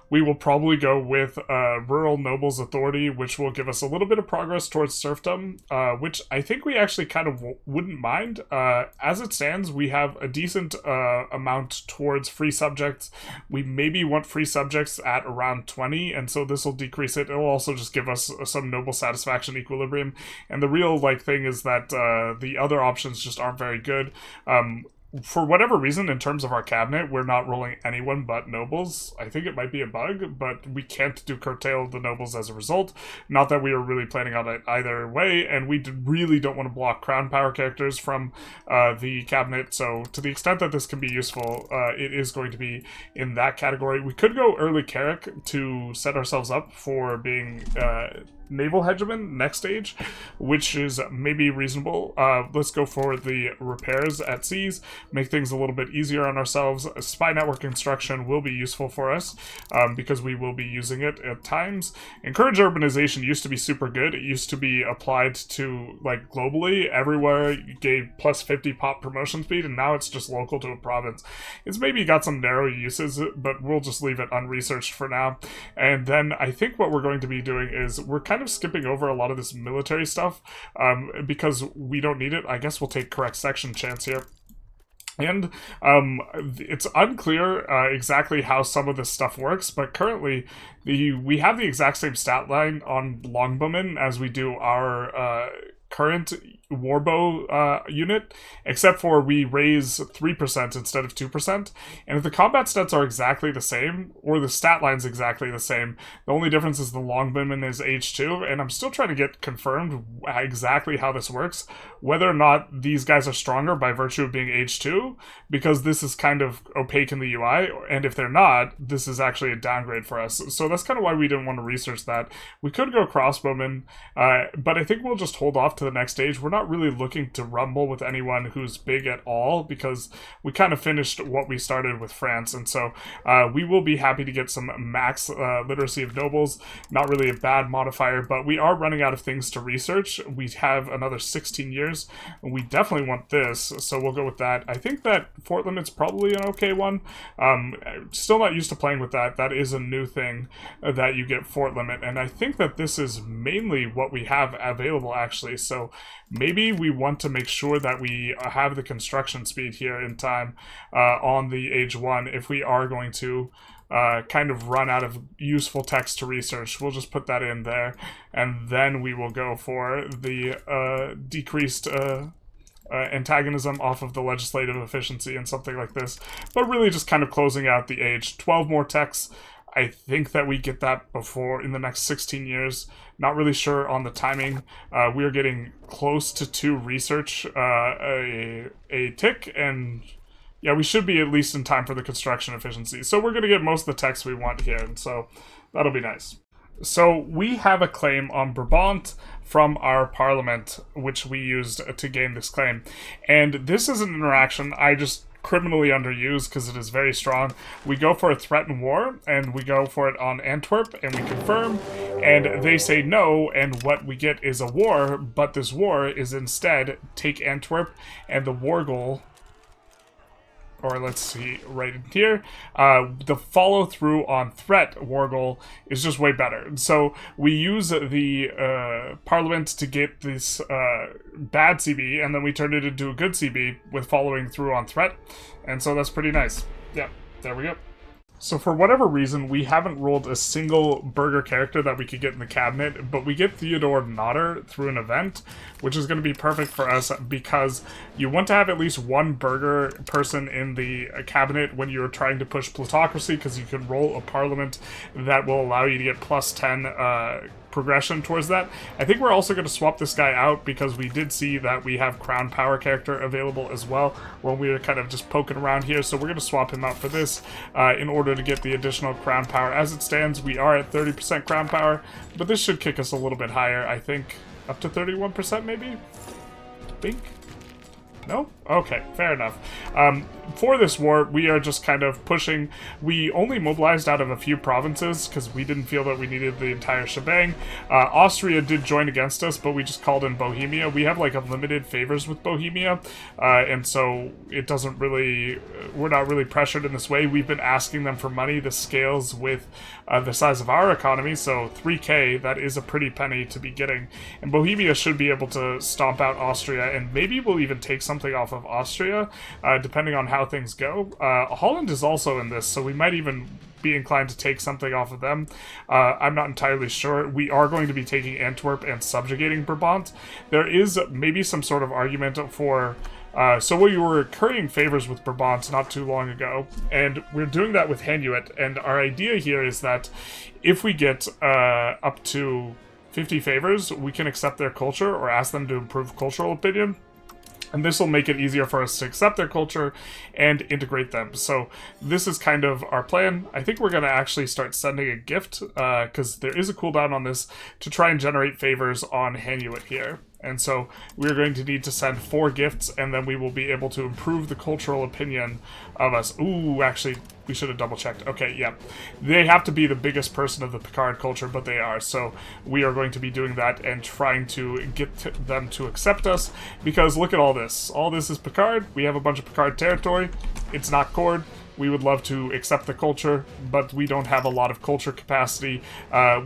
We will probably go with Rural Nobles Authority, which will give us a little bit of progress towards serfdom, which I think we actually kind of wouldn't mind. As it stands, we have a decent amount towards free subjects. We maybe want free subjects at around 20, and so this will decrease it. It'll also just give us some noble satisfaction equilibrium. And the real thing is that the other options just aren't very good. For whatever reason, in terms of our cabinet, we're not rolling anyone but nobles. I think it might be a bug, but we can't do curtail the nobles as a result. Not that we were really planning on it either way, and we really don't want to block crown power characters from the cabinet, so to the extent that this can be useful, it is going to be in that category. We could go early Carrick to set ourselves up for being naval hegemon next stage, which is maybe reasonable. Let's go for the repairs at seas, make things a little bit easier on ourselves. Spy network construction will be useful for us because we will be using it at times. Encourage urbanization used to be super good. It used to be applied to, like, globally. Everywhere you gave plus 50 pop promotion speed, and now it's just local to a province. It's maybe got some narrow uses, but we'll just leave it unresearched for now. And then I think what we're going to be doing is we're kind of skipping over a lot of this military stuff because we don't need it. I guess we'll take correct section chance here. And it's unclear exactly how some of this stuff works, but currently we have the exact same stat line on Longbowmen as we do our current warbow unit, except for we raise 3% instead of 2%. And if the combat stats are exactly the same, or the stat line's exactly the same, the only difference is the longbowman is H2, and I'm still trying to get confirmed exactly how this works, whether or not these guys are stronger by virtue of being H2, because this is kind of opaque in the UI, and if they're not, this is actually a downgrade for us. So that's kind of why we didn't want to research that. We could go crossbowmen, but I think we'll just hold off to the next stage. We're not really looking to rumble with anyone who's big at all, because we kind of finished what we started with France, and so we will be happy to get some max literacy of nobles. Not really a bad modifier, but we are running out of things to research. We have another 16 years, and we definitely want this, so we'll go with that. I think that fort limit's probably an okay one. Still not used to playing with that. That is a new thing that you get fort limit, and I think that this is mainly what we have available, actually, so maybe we want to make sure that we have the construction speed here in time on the age 1 if we are going to kind of run out of useful text to research. We'll just put that in there, and then we will go for the decreased antagonism off of the legislative efficiency and something like this, but really just kind of closing out the age. 12 more techs. I think that we get that before in the next 16 years. Not really sure on the timing. We are getting close to 2 research a tick, and yeah, we should be at least in time for the construction efficiency. So we're going to get most of the techs we want here, and so that'll be nice. So we have a claim on Brabant from our parliament, which we used to gain this claim. And this is an interaction I just criminally underused because it is very strong. We go for a threatened war, and we go for it on Antwerp, and we confirm, and they say no, and what we get is a war, but this war is instead take Antwerp, and the war goal, or let's see, right in here, the follow-through on threat war goal is just way better. So we use the parliament to get this bad CB, and then we turn it into a good CB with following through on threat, and so that's pretty nice. Yeah, there we go. So for whatever reason, we haven't rolled a single burger character that we could get in the cabinet, but we get Theodore Nodder through an event, which is going to be perfect for us because you want to have at least one burger person in the cabinet when you're trying to push plutocracy, because you can roll a parliament that will allow you to get plus 10 progression towards that. I think we're also going to swap this guy out because we did see that we have crown power character available as well when we were kind of just poking around here, so we're going to swap him out for this in order to get the additional crown power. As it stands, we are at 30% crown power, but this should kick us a little bit higher, I think up to 31% maybe? Think? No? Okay, fair enough. For this war, we are just kind of pushing. We only mobilized out of a few provinces because we didn't feel that we needed the entire shebang. Austria did join against us, but we just called in Bohemia. We have like unlimited favors with Bohemia, and so it doesn't really, we're not really pressured in this way. We've been asking them for money. This scales with the size of our economy, so 3k, that is a pretty penny to be getting. And Bohemia should be able to stomp out Austria, and maybe we'll even take something off of Austria, depending on how things go. Holland is also in this, so we might even be inclined to take something off of them. I'm not entirely sure. We are going to be taking Antwerp and subjugating Brabant. There is maybe some sort of argument for... so we were currying favors with Brabant not too long ago, and we're doing that with Hanuit, and our idea here is that if we get up to 50 favors, we can accept their culture or ask them to improve cultural opinion. And this will make it easier for us to accept their culture and integrate them. So this is kind of our plan. I think we're going to actually start sending a gift, because there is a cooldown on this, to try and generate favors on Hanuit here. And so we're going to need to send 4 gifts, and then we will be able to improve the cultural opinion of us. Ooh, actually, we should have double-checked. Okay, yeah. They have to be the biggest person of the Picard culture, but they are. So we are going to be doing that and trying to get them to accept us, because look at all this. All this is Picard. We have a bunch of Picard territory. It's not Cord. We would love to accept the culture, but we don't have a lot of culture capacity.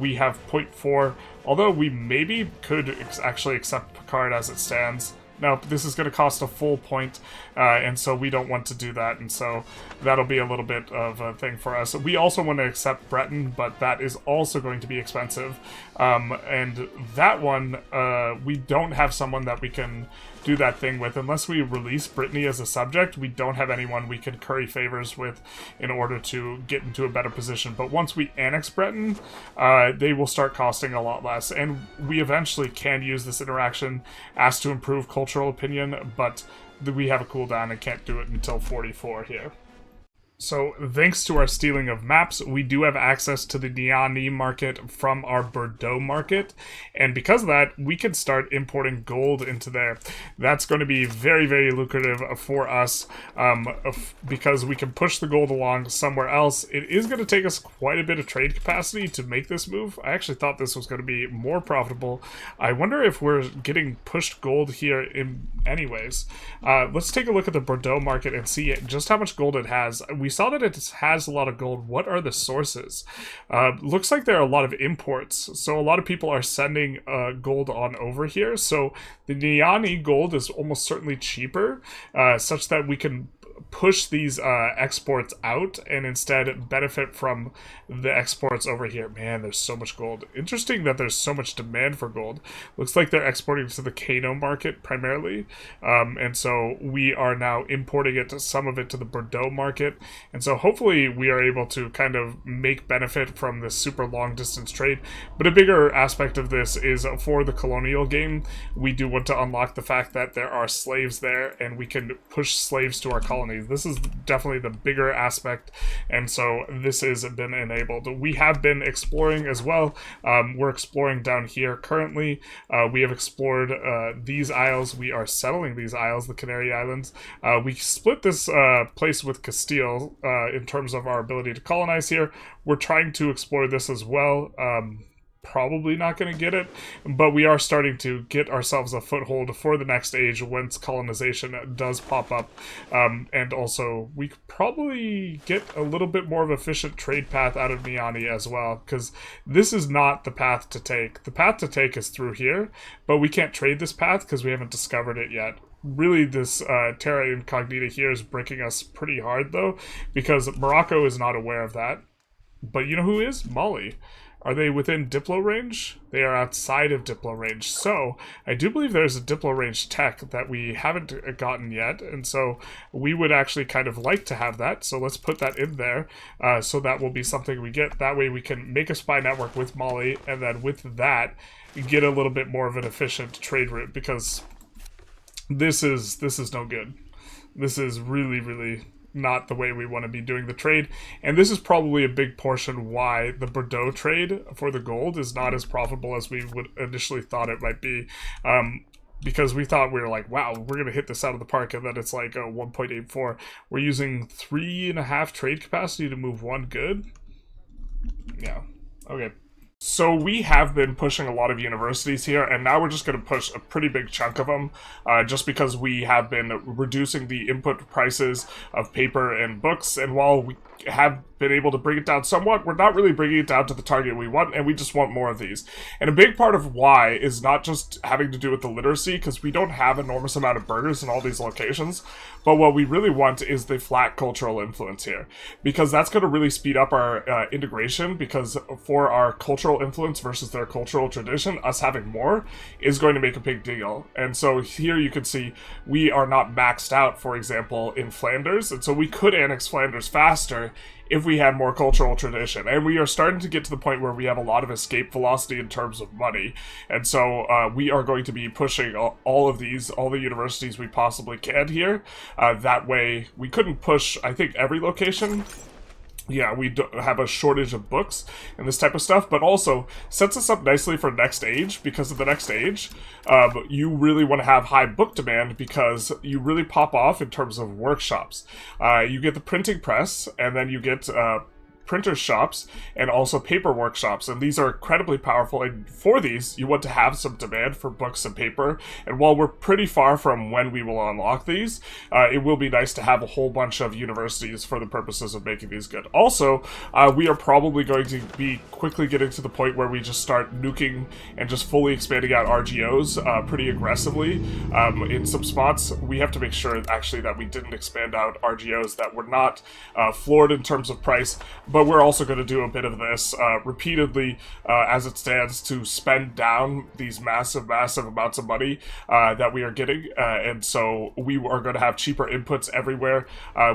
We have 0.4, although we maybe could actually accept Picard as it stands. No, this is going to cost a full point, and so we don't want to do that, and so that'll be a little bit of a thing for us. We also want to accept Breton, but that is also going to be expensive, and that one, we don't have someone that we can do that thing with. Unless we release Brittany as a subject, we don't have anyone we can curry favors with in order to get into a better position. But once we annex Breton, they will start costing a lot less, and we eventually can use this interaction as to improve cultural opinion, but we have a cooldown and can't do it until 44 here. So, thanks to our stealing of maps, we do have access to the Niani market from our Bordeaux market, and because of that, we can start importing gold into there. That's going to be very, very lucrative for us, because we can push the gold along somewhere else. It is going to take us quite a bit of trade capacity to make this move. I actually thought this was going to be more profitable. I wonder if we're getting pushed gold here in anyways. Let's take a look at the Bordeaux market and see just how much gold it has. We saw that it has a lot of gold. What are the sources? Looks like there are a lot of imports. So a lot of people are sending gold on over here. So the Niani gold is almost certainly cheaper, such that we can push these exports out and instead benefit from the exports over here. Man, there's so much gold. Interesting that there's so much demand for gold. Looks like they're exporting to the Kano market primarily, and so we are now importing it, some of it to the Bordeaux market, and so hopefully we are able to kind of make benefit from this super long distance trade. But a bigger aspect of this is for the Colonial game, we do want to unlock the fact that there are slaves there and we can push slaves to our colony. This is definitely the bigger aspect, and so this has been enabled. We have been exploring as well. We're exploring down here currently. We have explored these isles. We are settling these isles, the Canary Islands. We split this place with Castile in terms of our ability to colonize here. We're trying to explore this as well. Probably not going to get it, but we are starting to get ourselves a foothold for the next age once colonization does pop up, and also we could probably get a little bit more of an efficient trade path out of Niani as well, because this is not the path to take. The path to take is through here, but we can't trade this path because we haven't discovered it yet. Really, this Terra Incognita here is breaking us pretty hard, though, because Morocco is not aware of that. But you know who is? Mali. Are they within Diplo range? They are outside of Diplo range. So I do believe there's a Diplo range tech that we haven't gotten yet. And so we would actually kind of like to have that. So let's put that in there. So that will be something we get. That way we can make a spy network with Mali. And then with that, get a little bit more of an efficient trade route. Because this is no good. This is really, really not the way we want to be doing the trade, and this is probably a big portion why the Bordeaux trade for the gold is not as profitable as we would initially thought it might be, because we thought we were like, wow, we're gonna hit this out of the park, and then it's like a 1.84. We're using 3.5 trade capacity to move one good. Yeah, okay. So we have been pushing a lot of universities here, and now we're just going to push a pretty big chunk of them, just because we have been reducing the input prices of paper and books, and while we have been able to bring it down somewhat, we're not really bringing it down to the target we want, and we just want more of these. And a big part of why is not just having to do with the literacy, because we don't have an enormous amount of burgers in all these locations, but what we really want is the flat cultural influence here, because that's going to really speed up our integration, because for our cultural influence versus their cultural tradition, us having more is going to make a big deal. And so here you can see we are not maxed out, for example, in Flanders, and so we could annex Flanders faster if we had more cultural tradition. And we are starting to get to the point where we have a lot of escape velocity in terms of money. And so we are going to be pushing all the universities we possibly can here. That way, we couldn't push, I think, every location. Yeah, we have a shortage of books and this type of stuff, but also sets us up nicely for next age, because of the next age. You really want to have high book demand because you really pop off in terms of workshops. You get the printing press, and then you get printer shops, and also paper workshops, and these are incredibly powerful. And for these, you want to have some demand for books and paper, and while we're pretty far from when we will unlock these, it will be nice to have a whole bunch of universities for the purposes of making these good. Also, we are probably going to be quickly getting to the point where we just start nuking and just fully expanding out RGOs pretty aggressively. In some spots, we have to make sure actually that we didn't expand out RGOs that were not floored in terms of price, but we're also going to do a bit of this repeatedly as it stands to spend down these massive amounts of money that we are getting, and so we are going to have cheaper inputs everywhere.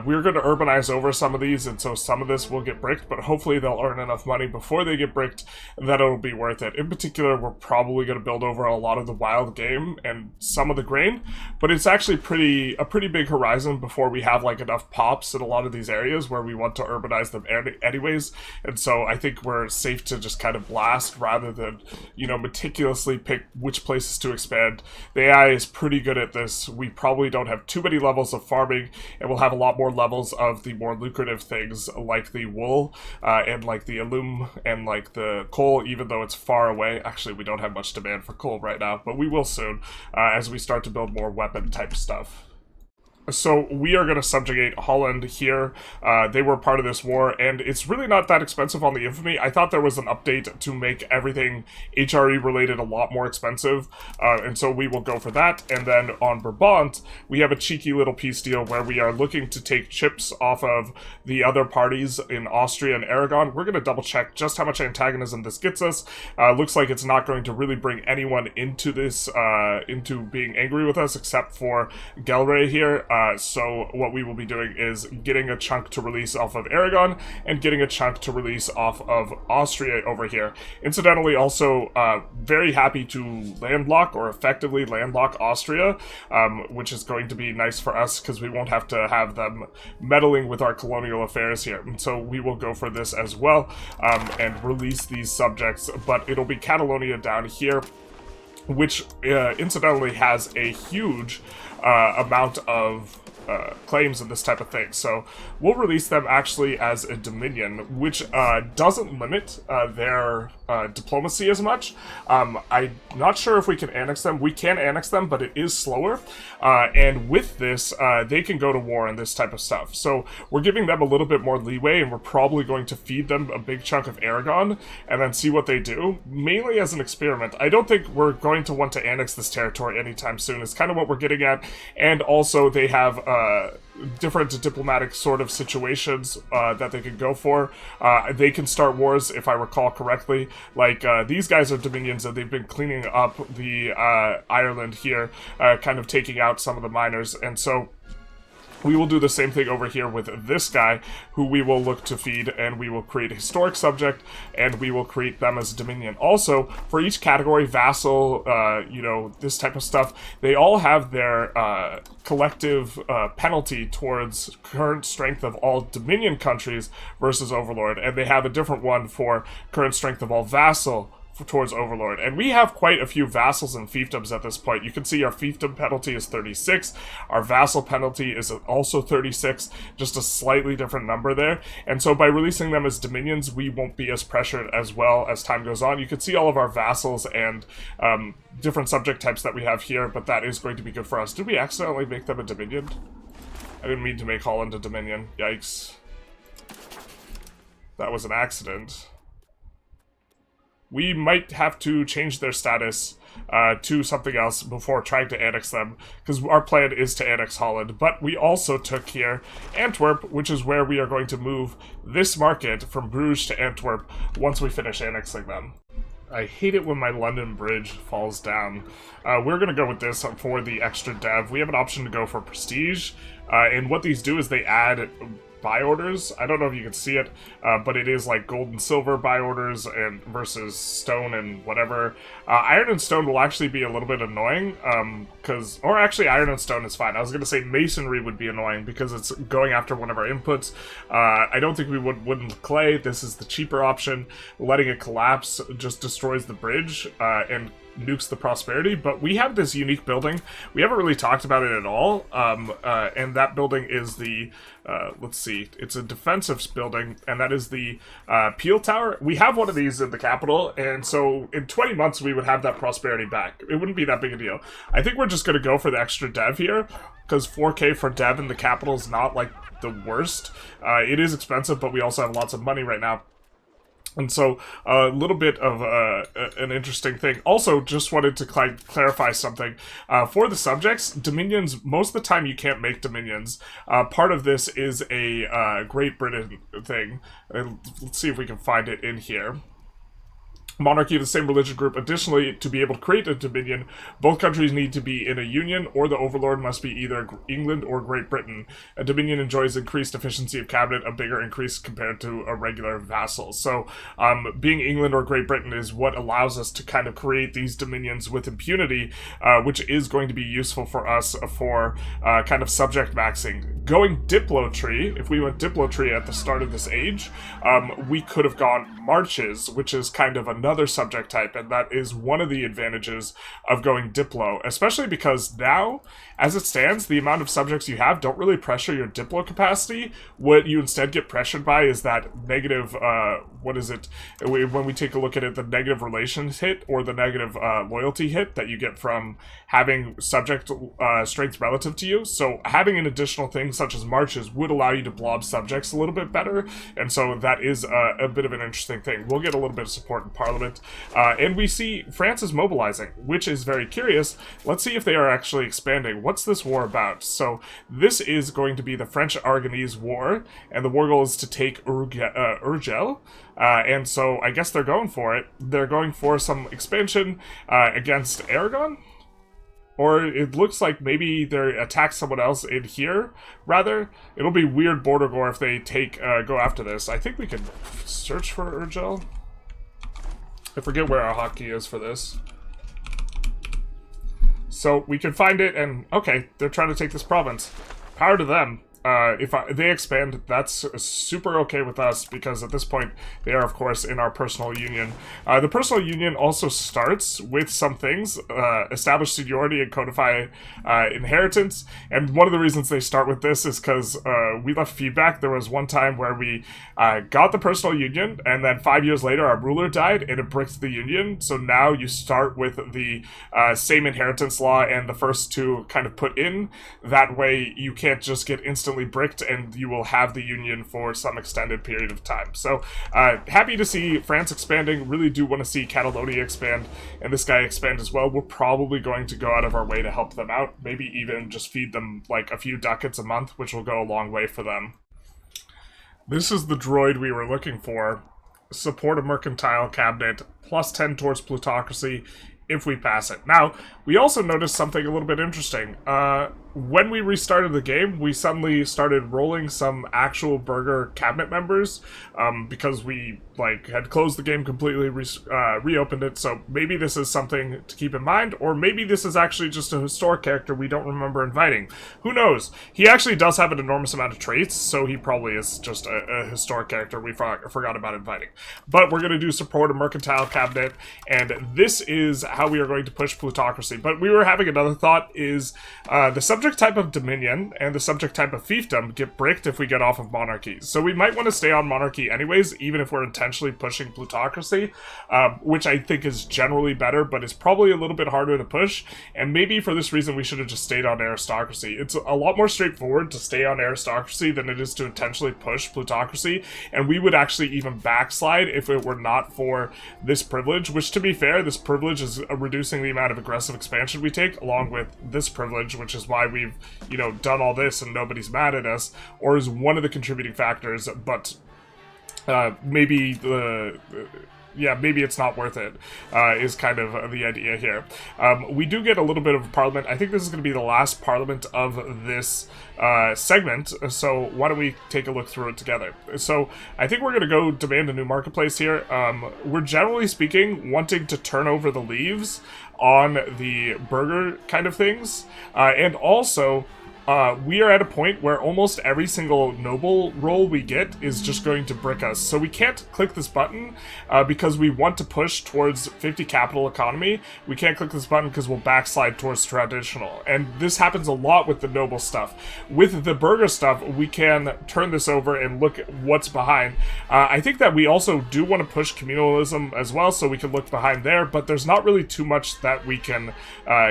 We're going to urbanize over some of these, and so some of this will get bricked, but hopefully they'll earn enough money before they get bricked that it'll be worth it. In particular, we're probably going to build over a lot of the wild game and some of the grain, but it's actually a pretty big horizon before we have like enough pops in a lot of these areas where we want to urbanize them anyways, and so I think we're safe to just kind of blast rather than, you know, meticulously pick which places to expand. The AI is pretty good at this. We probably don't have too many levels of farming, and we'll have a lot more levels of the more lucrative things like the wool and like the alum and like the coal, even though it's far away. Actually, we don't have much demand for coal right now, but we will soon as we start to build more weapon type stuff. So we are going to subjugate Holland here. They were part of this war, and it's really not that expensive on the infamy. I thought there was an update to make everything HRE related a lot more expensive, and so we will go for that. And then on Brabant, we have a cheeky little peace deal where we are looking to take chips off of the other parties in Austria and Aragon. We're going to double check just how much antagonism this gets us. Looks like it's not going to really bring anyone into this, into being angry with us, except for Gelre here. So what we will be doing is getting a chunk to release off of Aragon and getting a chunk to release off of Austria over here. Incidentally, also very happy to landlock or effectively landlock Austria, which is going to be nice for us because we won't have to have them meddling with our colonial affairs here. And so we will go for this as well and release these subjects, but it'll be Catalonia down here, which incidentally has a huge amount of claims and this type of thing. So we'll release them actually as a dominion, which doesn't limit their diplomacy as much. I'm not sure if we can annex them. We can annex them, but it is slower. And with this, they can go to war and this type of stuff. So we're giving them a little bit more leeway, and we're probably going to feed them a big chunk of Aragon and then see what they do, mainly as an experiment. I don't think we're going to want to annex this territory anytime soon. It's kind of what we're getting at. And also they have different diplomatic sort of situations that they can go for. They can start wars, if I recall correctly. Like, these guys are dominions, and they've been cleaning up the Ireland here, kind of taking out some of the miners, and so we will do the same thing over here with this guy, who we will look to feed, and we will create a historic subject, and we will create them as a dominion. Also, for each category, vassal, you know, this type of stuff, they all have their collective penalty towards current strength of all dominion countries versus overlord, and they have a different one for current strength of all vassal towards overlord. And we have quite a few vassals and fiefdoms at this point. You can see our fiefdom penalty is 36, our vassal penalty is also 36, just a slightly different number there. And so by releasing them as dominions, we won't be as pressured as well as time goes on. You can see all of our vassals and different subject types that we have here, but that is going to be good for us. Did we accidentally make them a dominion? I didn't mean to make Holland a dominion. Yikes. That was an accident. We might have to change their status to something else before trying to annex them, because our plan is to annex Holland. But we also took here Antwerp, which is where we are going to move this market from Bruges to Antwerp once we finish annexing them. I hate it when my London bridge falls down. We're going to go with this for the extra dev. We have an option to go for prestige, and what these do is they add buy orders. I don't know if you can see it, but it is like gold and silver buy orders and versus stone and whatever. Iron and stone will actually be a little bit annoying, or actually iron and stone is fine. I was going to say masonry would be annoying because it's going after one of our inputs. I don't think we would wooden clay. This is the cheaper option. Letting it collapse just destroys the bridge and nukes the prosperity, but we have this unique building. We haven't really talked about it at all, and that building is the, let's see, it's a defensive building, and that is the Peel Tower. We have one of these in the capital, and so in 20 months we would have that prosperity back. It wouldn't be that big a deal. I think we're just going to go for the extra dev here, because 4K for dev in the capital is not, like, the worst. It is expensive, but we also have lots of money right now. And so, a little bit of an interesting thing. Also, just wanted to clarify something. For the subjects, dominions, most of the time you can't make dominions. Part of this is a Great Britain thing. Let's see if we can find it in here. Monarchy of the same religious group. Additionally, to be able to create a dominion, both countries need to be in a union, or the overlord must be either England or Great Britain. A dominion enjoys increased efficiency of cabinet, a bigger increase compared to a regular vassal. So, being England or Great Britain is what allows us to kind of create these dominions with impunity, which is going to be useful for us for kind of subject maxing. Going Diplo tree, if we went Diplo tree at the start of this age, we could have gone marches, which is kind of another subject type, and that is one of the advantages of going Diplo, especially because now, as it stands, the amount of subjects you have don't really pressure your Diplo capacity. What you instead get pressured by is that negative, what is it, when we take a look at it, the negative relations hit, or the negative loyalty hit that you get from having subject strength relative to you. So having an additional thing such as marches would allow you to blob subjects a little bit better, and so that is a bit of an interesting thing. We'll get a little bit of support in Parliament, and we see France is mobilizing, which is very curious. Let's see if they are actually expanding. What's this war about? So this is going to be the French-Aragonese War, and the war goal is to take Urgel, and so I guess they're going for it. They're going for some expansion against Aragon? Or it looks like maybe they attack someone else in here, rather. It'll be weird border gore if they go after this. I think we can search for Urgel. I forget where our hotkey is for this. So we can find it, and okay, they're trying to take this province. Power to them. If they expand, that's super okay with us, because at this point, they are, of course, in our personal union. The personal union also starts with some things, establish seniority and codify inheritance, and one of the reasons they start with this is because we left feedback. There was one time where we got the personal union, and then 5 years later, our ruler died, and it bricked the union, so now you start with the same inheritance law and the first two kind of put in. That way, you can't just get instantly bricked, and you will have the union for some extended period of time. So happy to see France expanding. Really do want to see Catalonia expand, and this guy expand as well. We're probably going to go out of our way to help them out, maybe even just feed them like a few ducats a month, which will go a long way for them. This is the droid we were looking for. Support a mercantile cabinet, plus 10 towards plutocracy if we pass it. Now, we also noticed something a little bit interesting. When we restarted the game, we suddenly started rolling some actual burger cabinet members, because we had closed the game completely, reopened it. So maybe this is something to keep in mind, or maybe this is actually just a historic character we don't remember inviting. Who knows? He actually does have an enormous amount of traits, so he probably is just a historic character we forgot about inviting. But we're going to do support a mercantile cabinet, and this is how we are going to push plutocracy. But we were having another thought, is the subject type of dominion and the subject type of fiefdom get bricked if we get off of monarchy. So we might want to stay on monarchy anyways, even if we're intentionally pushing plutocracy, which I think is generally better, but is probably a little bit harder to push. And maybe for this reason we should have just stayed on aristocracy. It's a lot more straightforward to stay on aristocracy than it is to intentionally push plutocracy, and we would actually even backslide if it were not for this privilege, which, to be fair, this privilege is reducing the amount of aggressive expansion we take, along with this privilege, which is why we've, done all this and nobody's mad at us, or is one of the contributing factors, but maybe yeah, maybe it's not worth it, is kind of the idea here. We do get a little bit of parliament. I think this is going to be the last parliament of this segment, so why don't we take a look through it together. So I think we're going to go demand a new marketplace here. We're generally speaking wanting to turn over the leaves on the burger kind of things, and also we are at a point where almost every single noble roll we get is just going to brick us. So we can't click this button because we want to push towards 50 capital economy. We can't click this button because we'll backslide towards traditional. And this happens a lot with the noble stuff. With the burger stuff, we can turn this over and look at what's behind. I think that we also do want to push communalism as well, so we can look behind there, but there's not really too much that we can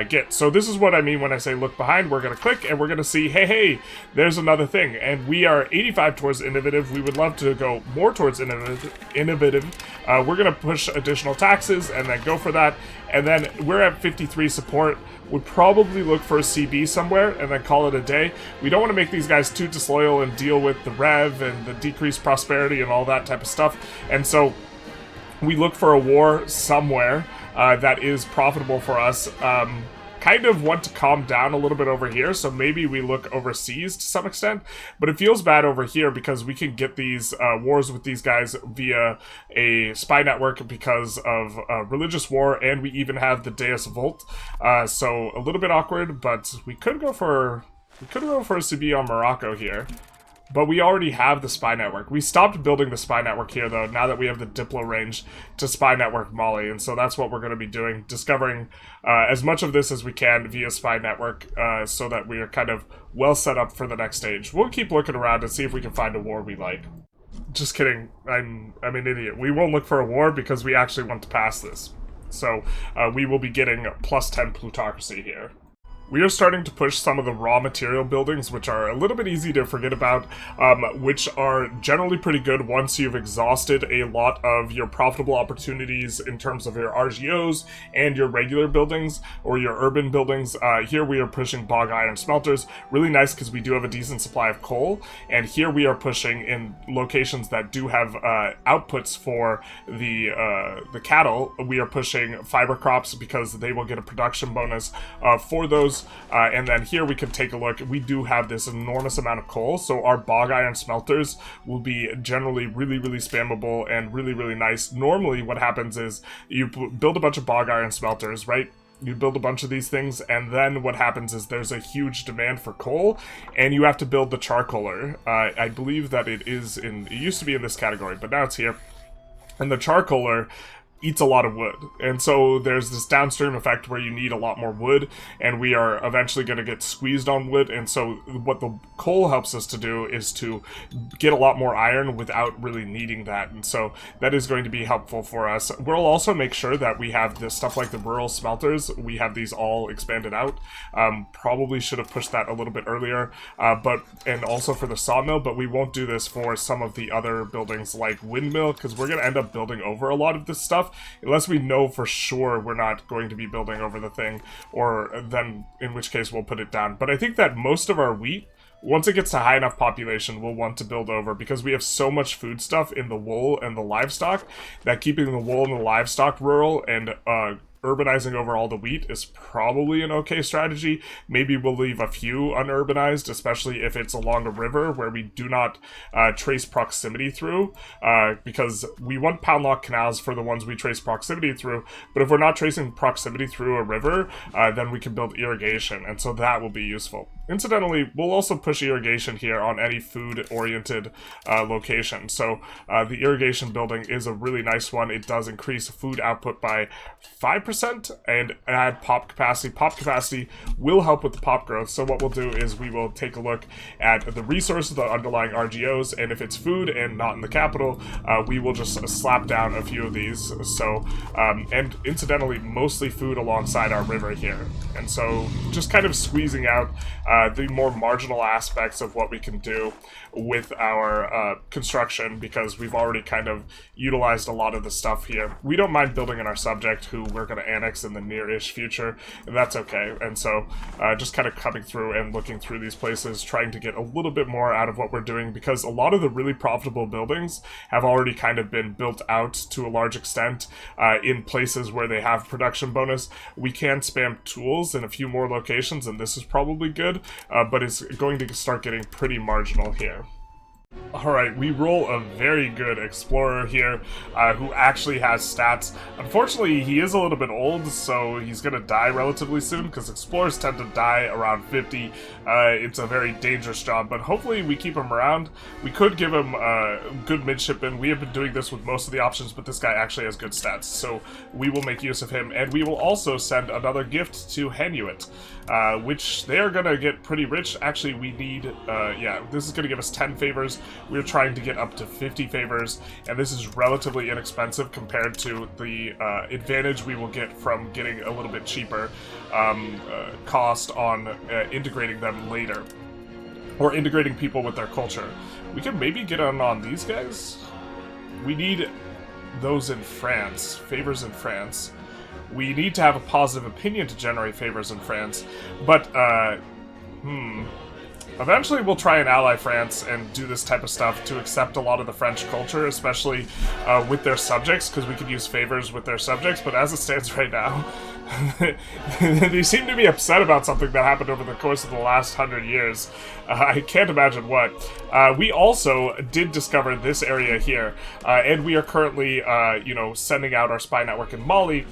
get. So this is what I mean when I say look behind. We're going to click and we're going to see, hey, there's another thing, and we are 85 towards innovative. We would love to go more towards innovative. We're gonna push additional taxes and then go for that, and then we're at 53 support. Would probably look for a CB somewhere and then call it a day. We don't want to make these guys too disloyal and deal with the rev and the decreased prosperity and all that type of stuff, and so we look for a war somewhere that is profitable for us. Kind of want to calm down a little bit over here, so maybe we look overseas to some extent, but it feels bad over here because we can get these wars with these guys via a spy network because of religious war, and we even have the Deus Volt, so a little bit awkward, but we could go for a CB on Morocco here. But we already have the spy network. We stopped building the spy network here, though, now that we have the Diplo range to spy network Mali. And so that's what we're going to be doing, discovering as much of this as we can via spy network so that we are kind of well set up for the next stage. We'll keep looking around and see if we can find a war we like. Just kidding. I'm an idiot. We won't look for a war because we actually want to pass this. So we will be getting plus 10 plutocracy here. We are starting to push some of the raw material buildings, which are a little bit easy to forget about, which are generally pretty good once you've exhausted a lot of your profitable opportunities in terms of your RGOs and your regular buildings, or your urban buildings. Here we are pushing bog iron smelters. Really nice because we do have a decent supply of coal, and here we are pushing in locations that do have outputs for the cattle. We are pushing fiber crops because they will get a production bonus for those. And then here we can take a look. We do have this enormous amount of coal, so our bog iron smelters will be generally really, really spammable and really, really nice. Normally what happens is you build a bunch of bog iron smelters, right? You build a bunch of these things, and then what happens is there's a huge demand for coal, and you have to build the charcoaler. I believe that it used to be in this category, but now it's here. And the charcoaler eats a lot of wood, and so there's this downstream effect where you need a lot more wood, and we are eventually going to get squeezed on wood. And so what the coal helps us to do is to get a lot more iron without really needing that, and so that is going to be helpful for us. We'll also make sure that we have this stuff like the rural smelters. We have these all expanded out. Probably should have pushed that a little bit earlier, and also for the sawmill, but we won't do this for some of the other buildings like windmill, because we're going to end up building over a lot of this stuff unless we know for sure we're not going to be building over the thing, or then in which case we'll put it down. But I think that most of our wheat, once it gets to high enough population, we'll want to build over, because we have so much food stuff in the wool and the livestock that keeping the wool and the livestock rural and urbanizing over all the wheat is probably an okay strategy. Maybe we'll leave a few unurbanized, especially if it's along a river where we do not trace proximity through, because we want pound lock canals for the ones we trace proximity through, but if we're not tracing proximity through a river, then we can build irrigation, and so that will be useful. Incidentally, we'll also push irrigation here on any food-oriented location. So the irrigation building is a really nice one. It does increase food output by 5% and add pop capacity. Pop capacity will help with the pop growth. So what we'll do is we will take a look at the resources, the underlying RGOs, and if it's food and not in the capital, we will just slap down a few of these. So, and incidentally, mostly food alongside our river here. And so just kind of squeezing out the more marginal aspects of what we can do with our construction, because we've already kind of utilized a lot of the stuff here. We don't mind building in our subject, who we're going to annex in the near-ish future, and that's okay. And so just kind of coming through and looking through these places, trying to get a little bit more out of what we're doing, because a lot of the really profitable buildings have already kind of been built out to a large extent in places where they have production bonus. We can spam tools in a few more locations, and this is probably good, but it's going to start getting pretty marginal here. Alright, we roll a very good explorer here, who actually has stats. Unfortunately, he is a little bit old, so he's gonna die relatively soon, because explorers tend to die around 50. It's a very dangerous job, but hopefully we keep him around. We could give him good midshipman. We have been doing this with most of the options, but this guy actually has good stats, so we will make use of him, and we will also send another gift to Henuit, which they are gonna get pretty rich. Actually, we need, yeah, this is gonna give us 10 favors. We're trying to get up to 50 favors, and this is relatively inexpensive compared to the advantage we will get from getting a little bit cheaper cost on integrating them later, or integrating people with their culture. We can maybe get on these guys. We need those in France, favors in France. We need to have a positive opinion to generate favors in France, but eventually we'll try and ally France and do this type of stuff to accept a lot of the French culture, especially with their subjects, because we could use favors with their subjects, but as it stands right now, they seem to be upset about something that happened over the course of the last 100 years. I can't imagine what. We also did discover this area here, and we are currently, sending out our spy network in Mali.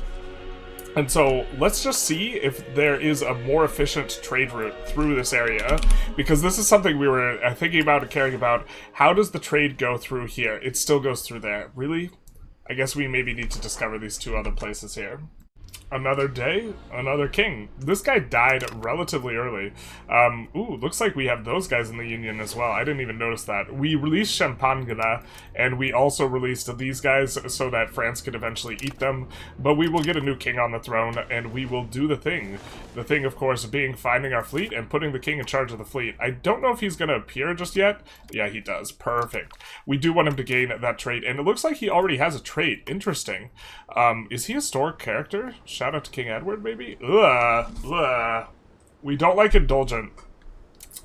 And so let's just see if there is a more efficient trade route through this area, because this is something we were thinking about and caring about. How does the trade go through here? It still goes through there. Really? I guess we maybe need to discover these two other places here. Another day, another king. This guy died relatively early. Ooh, looks like we have those guys in the Union as well. I didn't even notice that. We released Champagne, and we also released these guys so that France could eventually eat them. But we will get a new king on the throne, and we will do the thing. The thing, of course, being finding our fleet and putting the king in charge of the fleet. I don't know if he's going to appear just yet. Yeah, he does. Perfect. We do want him to gain that trait, and it looks like he already has a trait. Interesting. Is he a historic character? Shout out to King Edward, maybe? Ugh. We don't like indulgent.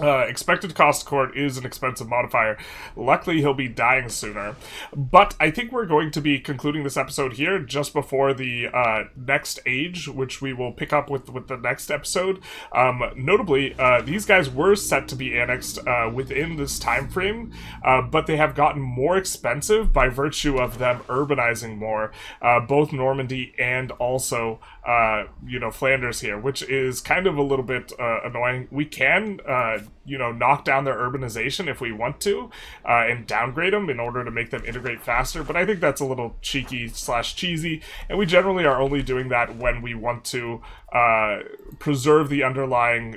Expected cost court is an expensive modifier. Luckily, he'll be dying sooner. But I think we're going to be concluding this episode here just before the next age, which we will pick up with the next episode. Notably, these guys were set to be annexed within this time frame, but they have gotten more expensive by virtue of them urbanizing more, both Normandy and also Flanders here, which is kind of a little bit annoying. We can knock down their urbanization if we want to, and downgrade them in order to make them integrate faster, but I think that's a little cheeky/cheesy, and we generally are only doing that when we want to preserve the underlying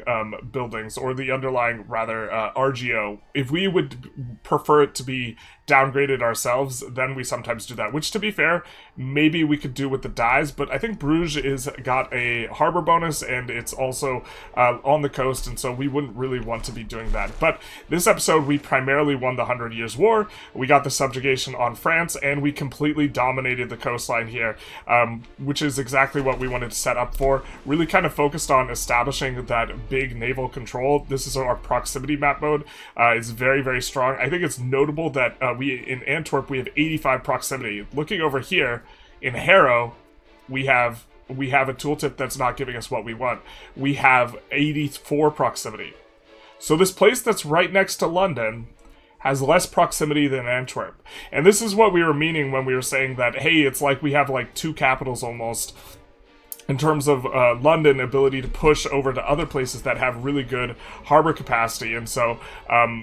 buildings, or the underlying, rather, RGO. If we would prefer it to be downgraded ourselves, then we sometimes do that, which, to be fair, maybe we could do with the dies, but I think Bruges is got a harbor bonus, and it's also on the coast, and so we wouldn't really want to be doing that. But this episode, we primarily won the 100 Years' War, we got the subjugation on France, and we completely dominated the coastline here, which is exactly what we wanted to set up for. Really kind of focused on establishing that big naval control. This is our proximity map mode. It's very, very strong. I think it's notable that in Antwerp, we have 85 proximity. Looking over here, in Harrow, we have a tooltip that's not giving us what we want. We have 84 proximity. So this place that's right next to London has less proximity than Antwerp. And this is what we were meaning when we were saying that, hey, it's like we have like two capitals almost, in terms of London ability to push over to other places that have really good harbor capacity. And so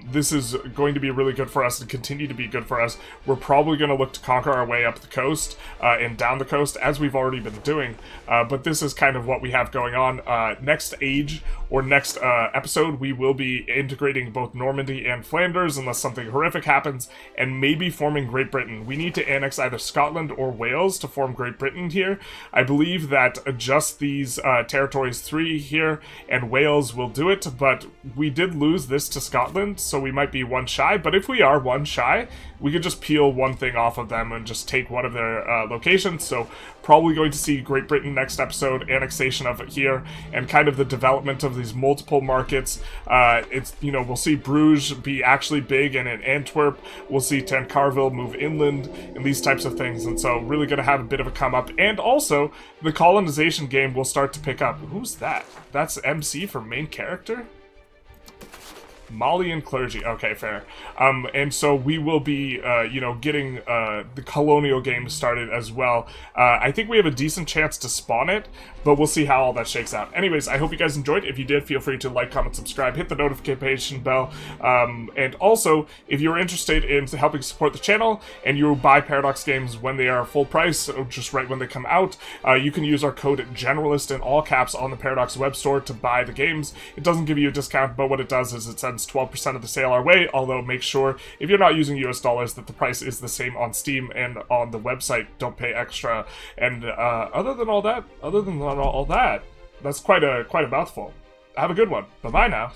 this is going to be really good for us and continue to be good for us. We're probably going to look to conquer our way up the coast and down the coast, as we've already been doing. But this is kind of what we have going on. Next age, or next episode, we will be integrating both Normandy and Flanders, unless something horrific happens, and maybe forming Great Britain. We need to annex either Scotland or Wales to form Great Britain here. I believe that just these territories 3 here, and Wales will do it, but we did lose this to Scotland, so we might be 1 shy, but if we are 1 shy, we could just peel 1 thing off of them and just take one of their locations, so probably going to see Great Britain next episode, annexation of it here, and kind of the development of these multiple markets. It's, you know, we'll see Bruges be actually big, and in Antwerp, we'll see Tancarville move inland, and these types of things, and so really going to have a bit of a come up, and also, the colonization game will start to pick up. Who's that? That's MC for main character? Malian clergy. Okay, fair. And so we will be, you know, getting the Colonial game started as well. I think we have a decent chance to spawn it, but we'll see how all that shakes out. Anyways, I hope you guys enjoyed. If you did, feel free to like, comment, subscribe, hit the notification bell. And also, if you're interested in helping support the channel and you buy Paradox games when they are full price, or just right when they come out, you can use our code GENERALIST in all caps on the Paradox web store to buy the games. It doesn't give you a discount, but what it does is it sends 12% of the sale our way, although make sure, if you're not using US dollars, that the price is the same on Steam and on the website. Don't pay extra. And other than all that, that's quite a mouthful. Have a good one. Bye-bye now.